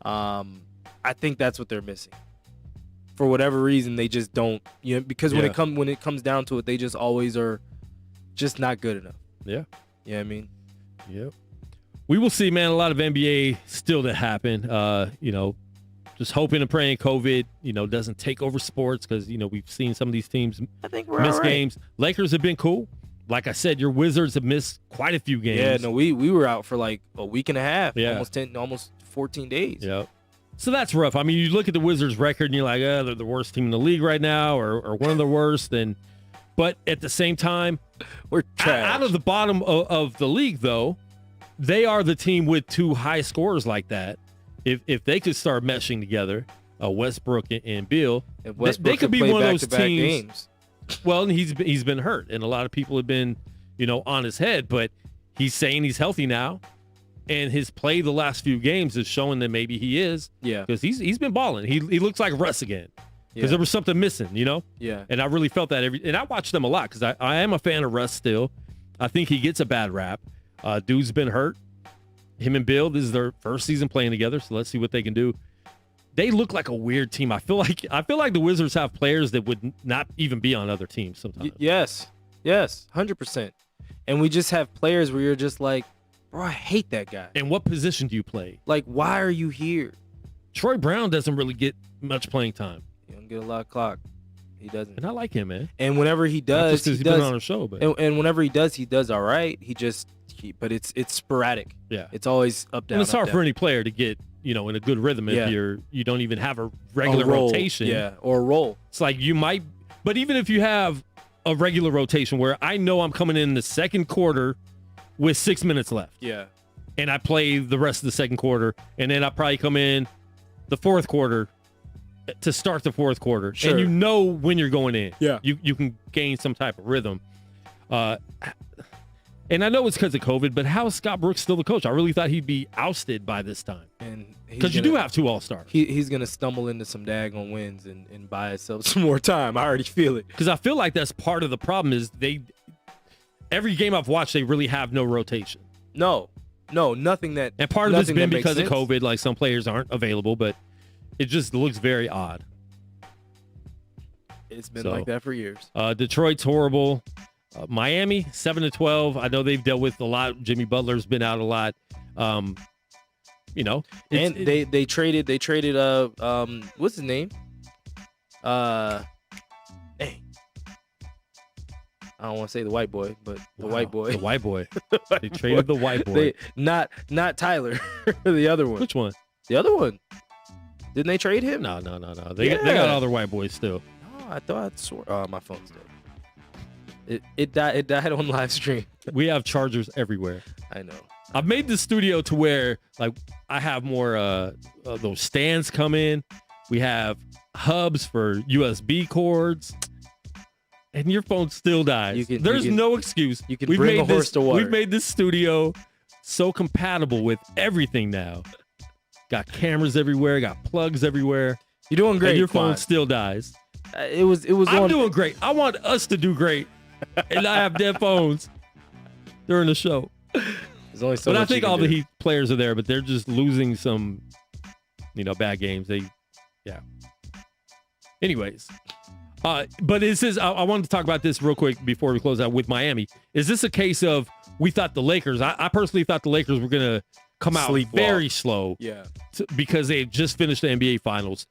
I think that's what they're missing. For whatever reason, they just don't, because when it comes down to it, they just always are just not good enough. Yeah. You know what I mean? Yep. We will see, man, a lot of NBA still to happen. Just hoping and praying COVID, doesn't take over sports because, we've seen some of these teams miss games. Lakers have been cool. Like I said, your Wizards have missed quite a few games. Yeah, no, we were out for like a week and a half, yeah. almost 14 days. Yep. So that's rough. I mean, you look at the Wizards' record and you're like, they're the worst team in the league right now, or one of the worst. But at the same time, we're trash. Out of the bottom of the league, though, they are the team with 2 high scorers like that. If they could start meshing together, Westbrook and Beal, they could be one of those teams. Games. Well, and he's been hurt, and a lot of people have been, on his head. But he's saying he's healthy now. And his play the last few games is showing that maybe he is. Yeah. Because he's been balling. He looks like Russ again. Because there was something missing, Yeah. And I really felt that and I watched them a lot because I am a fan of Russ still. I think he gets a bad rap. Dude's been hurt. Him and Bill, this is their first season playing together, so let's see what they can do. They look like a weird team. I feel like the Wizards have players that would not even be on other teams sometimes. Yes, 100%. And we just have players where you're just like, bro, I hate that guy. And what position do you play? Like, why are you here? Troy Brown doesn't really get much playing time. He don't get a lot of clock. He doesn't. And I like him, man. And whenever he does, he's been on a show. But and whenever he does all right. But it's sporadic. Yeah. It's always up, down, and it's hard for any player to get, in a good rhythm if you don't even have a regular rotation. Yeah, or a roll. It's like you might, but even if you have a regular rotation where I know I'm coming in the second quarter with 6 minutes left. Yeah. And I play the rest of the second quarter, and then I probably come in the fourth quarter to start the fourth quarter. Sure. And when you're going in. Yeah. You can gain some type of rhythm. And I know it's because of COVID, but how is Scott Brooks still the coach? I really thought he'd be ousted by this time. Because you do have 2 All-Stars. He's going to stumble into some daggone wins and buy himself some more time. I already feel it. Because I feel like that's part of the problem is every game I've watched, they really have no rotation. No, nothing that. And part of it's been because of COVID, like some players aren't available, but it just looks very odd. It's been like that for years. Detroit's horrible. Miami 7-12. I know they've dealt with a lot. Jimmy Butler's been out a lot. And they traded. What's his name? Dang. I don't want to say the white boy, but the white boy. The white boy. They traded the white boy. Not Tyler. The other one. Which one? The other one. Didn't they trade him? No. They got other white boys still. I thought I swore my phone's dead. It died on live stream. We have chargers everywhere. I know. I've made the studio to where like I have more those stands come in. We have hubs for USB cords. And your phone still dies. There's no excuse. You can bring a horse to water. We've made this studio so compatible with everything now. Got cameras everywhere. Got plugs everywhere. You're doing great. And your phone Quan. still dies. It was. I'm doing great. I want us to do great, and I have dead phones during the show. There's only so but much I think you can all do. the Heat players are there, but they're just losing some, bad games. Anyways. But is this, I wanted to talk about this real quick before we close out with Miami. Is this a case of we thought the Lakers, I personally thought the Lakers were going to come out very slow because they had just finished the NBA Finals,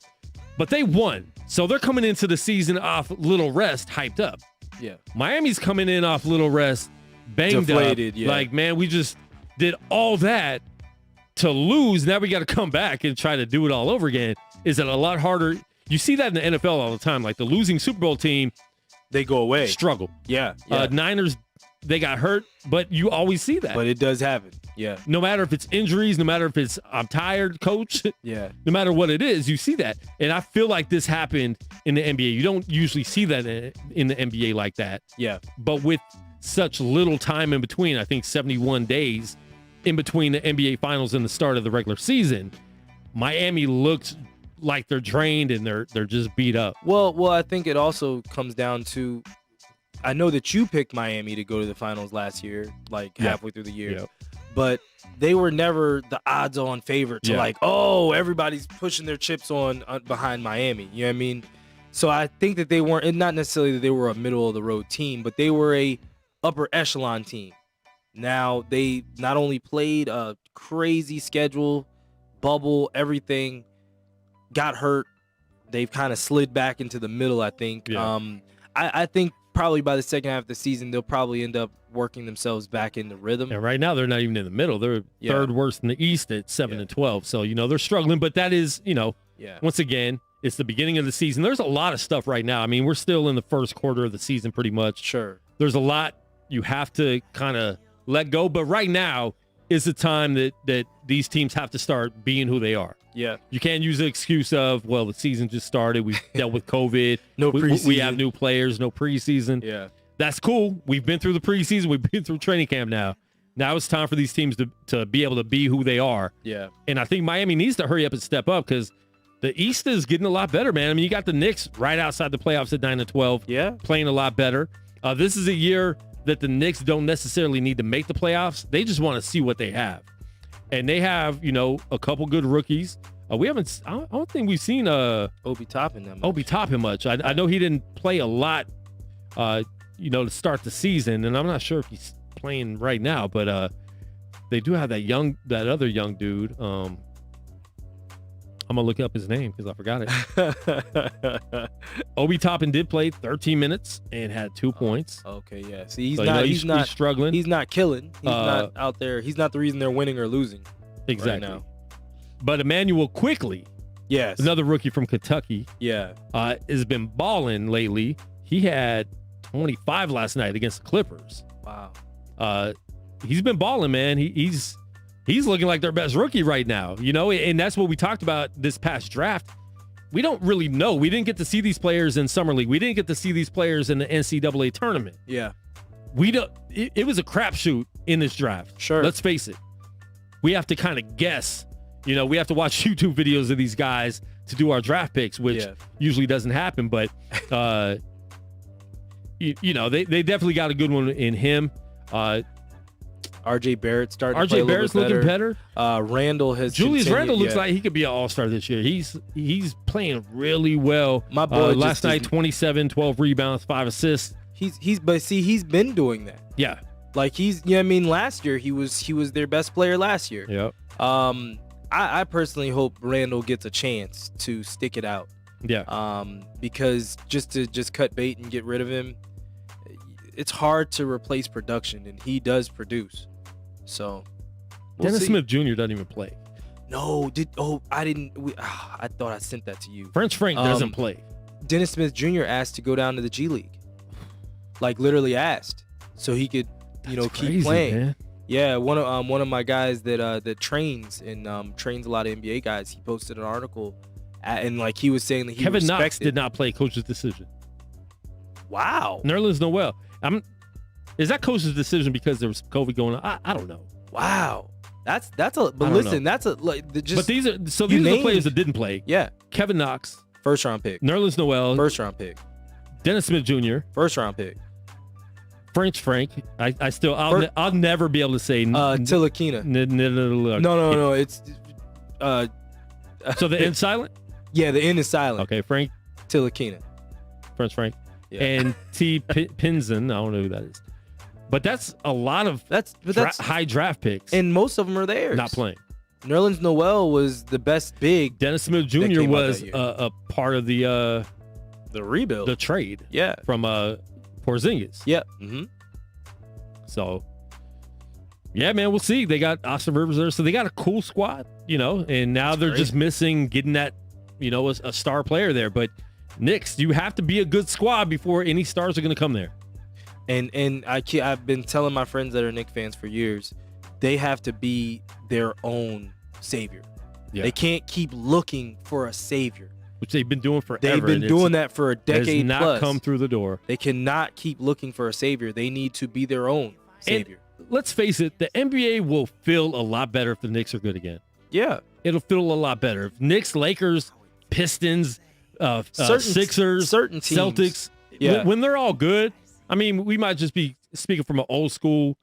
but they won. So they're coming into the season off little rest, hyped up. Yeah. Miami's coming in off little rest, banged Deflated, up. yeah. Like, man, we just did all that to lose. Now we got to come back and try to do it all over again. Is it a lot harder? You see that in the NFL all the time. Like the losing Super Bowl team, they go away. Struggle. Yeah. Niners, they got hurt, but you always see that. But it does happen. Yeah. No matter if it's injuries, no matter if it's I'm tired, coach. Yeah. No matter what it is, you see that. And I feel like this happened in the NBA. You don't usually see that in the NBA like that. Yeah. But with such little time in between, I think 71 days in between the NBA Finals and the start of the regular season, Miami looked like they're drained and they're just beat up. Well, I think it also comes down to, I know that you picked Miami to go to the finals last year, like halfway through the year, but they were never the odds-on favorite to everybody's pushing their chips on behind Miami. You know what I mean? So I think that they weren't, and not necessarily that they were a middle-of-the-road team, but they were a upper echelon team. Now they not only played a crazy schedule, bubble, everything. Got hurt. They've kind of slid back into the middle, I think. Yeah. I think probably by the second half of the season, they'll probably end up working themselves back into rhythm. And right now, they're not even in the middle. They're third worst in the East at 7-12. So, they're struggling. But that is, once again, it's the beginning of the season. There's a lot of stuff right now. I mean, we're still in the first quarter of the season pretty much. Sure. There's a lot you have to kind of let go. But right now is the time that these teams have to start being who they are. Yeah. You can't use the excuse of, well, the season just started. We dealt with COVID. No preseason. We have new players, no preseason. Yeah. That's cool. We've been through the preseason. We've been through training camp now. Now it's time for these teams to be able to be who they are. Yeah. And I think Miami needs to hurry up and step up because the East is getting a lot better, man. I mean, you got the Knicks right outside the playoffs at 9-12. Yeah. Playing a lot better. This is a year that the Knicks don't necessarily need to make the playoffs. They just want to see what they have. And they have, a couple good rookies. I don't think we've seen Obi Toppin that much. Obi Toppin much. I know he didn't play a lot, to start the season, and I'm not sure if he's playing right now, but they do have that other young dude. I'm gonna look up his name because I forgot it. Obi Toppin did play 13 minutes and had 2 points. Okay, yeah. See, he's not struggling. He's not killing. He's not out there. He's not the reason they're winning or losing. Exactly. Right now. But Emmanuel Quickly, yes, another rookie from Kentucky, has been balling lately. He had 25 last night against the Clippers. Wow. He's been balling, man. He's looking like their best rookie right now, and that's what we talked about this past draft. We don't really know. We didn't get to see these players in Summer League. We didn't get to see these players in the NCAA tournament. Yeah. We don't. It was a crapshoot in this draft. Sure. Let's face it. We have to kind of guess. We have to watch YouTube videos of these guys to do our draft picks, which usually doesn't happen. But, they definitely got a good one in him. RJ Barrett's starting to play a little Barrett's bit looking better. Randall has Julius Randle looks like he could be an all-star this year. He's playing really well. My boy last night, 27, 12 rebounds, 5 assists. He's been doing that. Yeah. Like last year he was their best player last year. Yep. I personally hope Randall gets a chance to stick it out. Yeah. Because just to cut bait and get rid of him, it's hard to replace production, and he does produce. So Dennis Smith Jr. doesn't even play. No, I thought I sent that to you. French Frank doesn't play. Dennis Smith Jr. asked to go down to the G League. Like literally asked, so he could, keep crazy, playing. man. Yeah, one of my guys that trains and trains a lot of NBA guys. He posted an article, and like he was saying that he Kevin Knox respected. did not play coach's decision. Wow. Nerlens Noel. Is that coach's decision because there was COVID going on? I don't know. Wow. That's a. But listen, that's a like. Just, but these are the players that didn't play. Yeah. Kevin Knox, first round pick. Nerlens Noel, First round pick. Dennis Smith Jr., First round pick. French Frank. I'll never be able to say. Tilakina. No. It's. So the N silent. Yeah, the N is silent. Okay, Frank Tilakina. French Frank. Yeah. And T. Pinson. I don't know who that is. But that's a lot of high draft picks. And most of them are theirs. Not playing. Nerlens Noel was the best big. Dennis Smith Jr. was a part of the rebuild. The trade. Yeah. From Porzingis. Yeah. Mm-hmm. So, yeah, man, we'll see. They got Austin Rivers there. So they got a cool squad, and now they're just missing getting that, a star player there. But Knicks, you have to be a good squad before any stars are going to come there. And I've been telling my friends that are Knicks fans for years, they have to be their own savior. Yeah. They can't keep looking for a savior. Which they've been doing forever. They've been doing that for a decade not plus. Come through the door. They cannot keep looking for a savior. They need to be their own savior. And let's face it, the NBA will feel a lot better if the Knicks are good again. Yeah. It'll feel a lot better. If Knicks, Lakers, Pistons, Sixers, certain teams, Celtics, when they're all good, I mean, we might just be speaking from an old school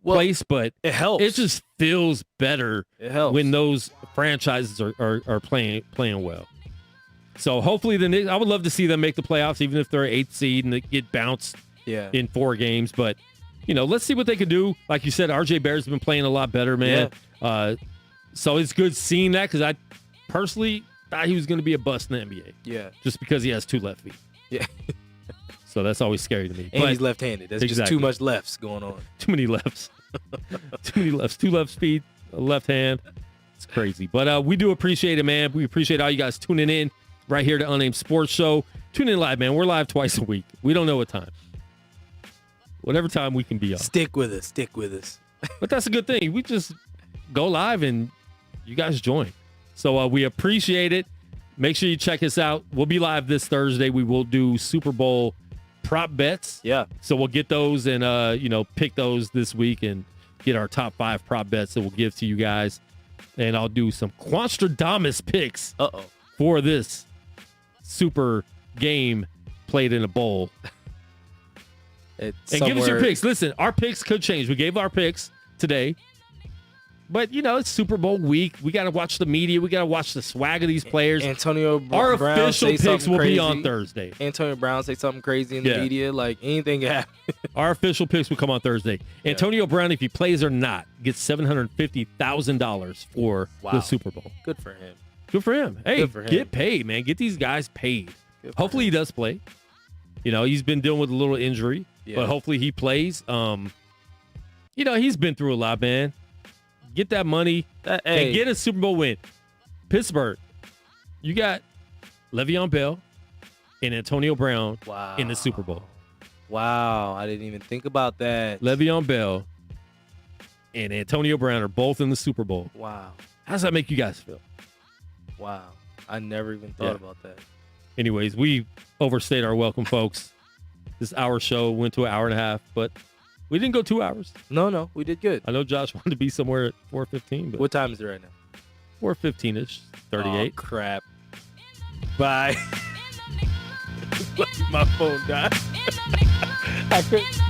place, but it helps. It just feels better when those franchises are playing well. So hopefully the Knicks, I would love to see them make the playoffs, even if they're an 8th seed and they get bounced in 4 games. But, let's see what they can do. Like you said, RJ Barrett's been playing a lot better, man. Yeah. So it's good seeing that because I personally thought he was going to be a bust in the NBA. Yeah. Just because he has 2 left feet. Yeah. So that's always scary to me. And he's left-handed. That's just too much lefts going on. Too many lefts. Too many lefts. 2 left feet, a left hand. It's crazy. But we do appreciate it, man. We appreciate all you guys tuning in right here to Unnamed Sports Show. Tune in live, man. We're live twice a week. We don't know what time. Whatever time we can be on. Stick with us. But that's a good thing. We just go live and you guys join. So we appreciate it. Make sure you check us out. We'll be live this Thursday. We will do Super Bowl prop bets. Yeah. So we'll get those and, pick those this week and get our top 5 prop bets that we'll give to you guys. And I'll do some Quanstradamus picks for this super game played in a bowl. And give us your picks. Listen, our picks could change. We gave our picks today. But, it's Super Bowl week. We got to watch the media. We got to watch the swag of these players. Our official picks will be on Thursday. Antonio Brown say something crazy in the media. Like, anything can happen. Our official picks will come on Thursday. Yeah. Antonio Brown, if he plays or not, gets $750,000 for the Super Bowl. Good for him. Good for him. Hey, get paid, man. Get these guys paid. Hopefully he does play. He's been dealing with a little injury, but hopefully he plays. He's been through a lot, man. Get that money and get a Super Bowl win. Pittsburgh, you got Le'Veon Bell and Antonio Brown in the Super Bowl. Wow, I didn't even think about that. Le'Veon Bell and Antonio Brown are both in the Super Bowl. Wow. How does that make you guys feel? Wow. I never even thought about that. Anyways, we overstayed our welcome, folks. This hour show went to an hour and a half, but we didn't go 2 hours. No, we did good. I know Josh wanted to be somewhere at 4:15. But what time is it right now? 4:15-ish, 38. Oh, crap. Bye. My phone died. I couldn't.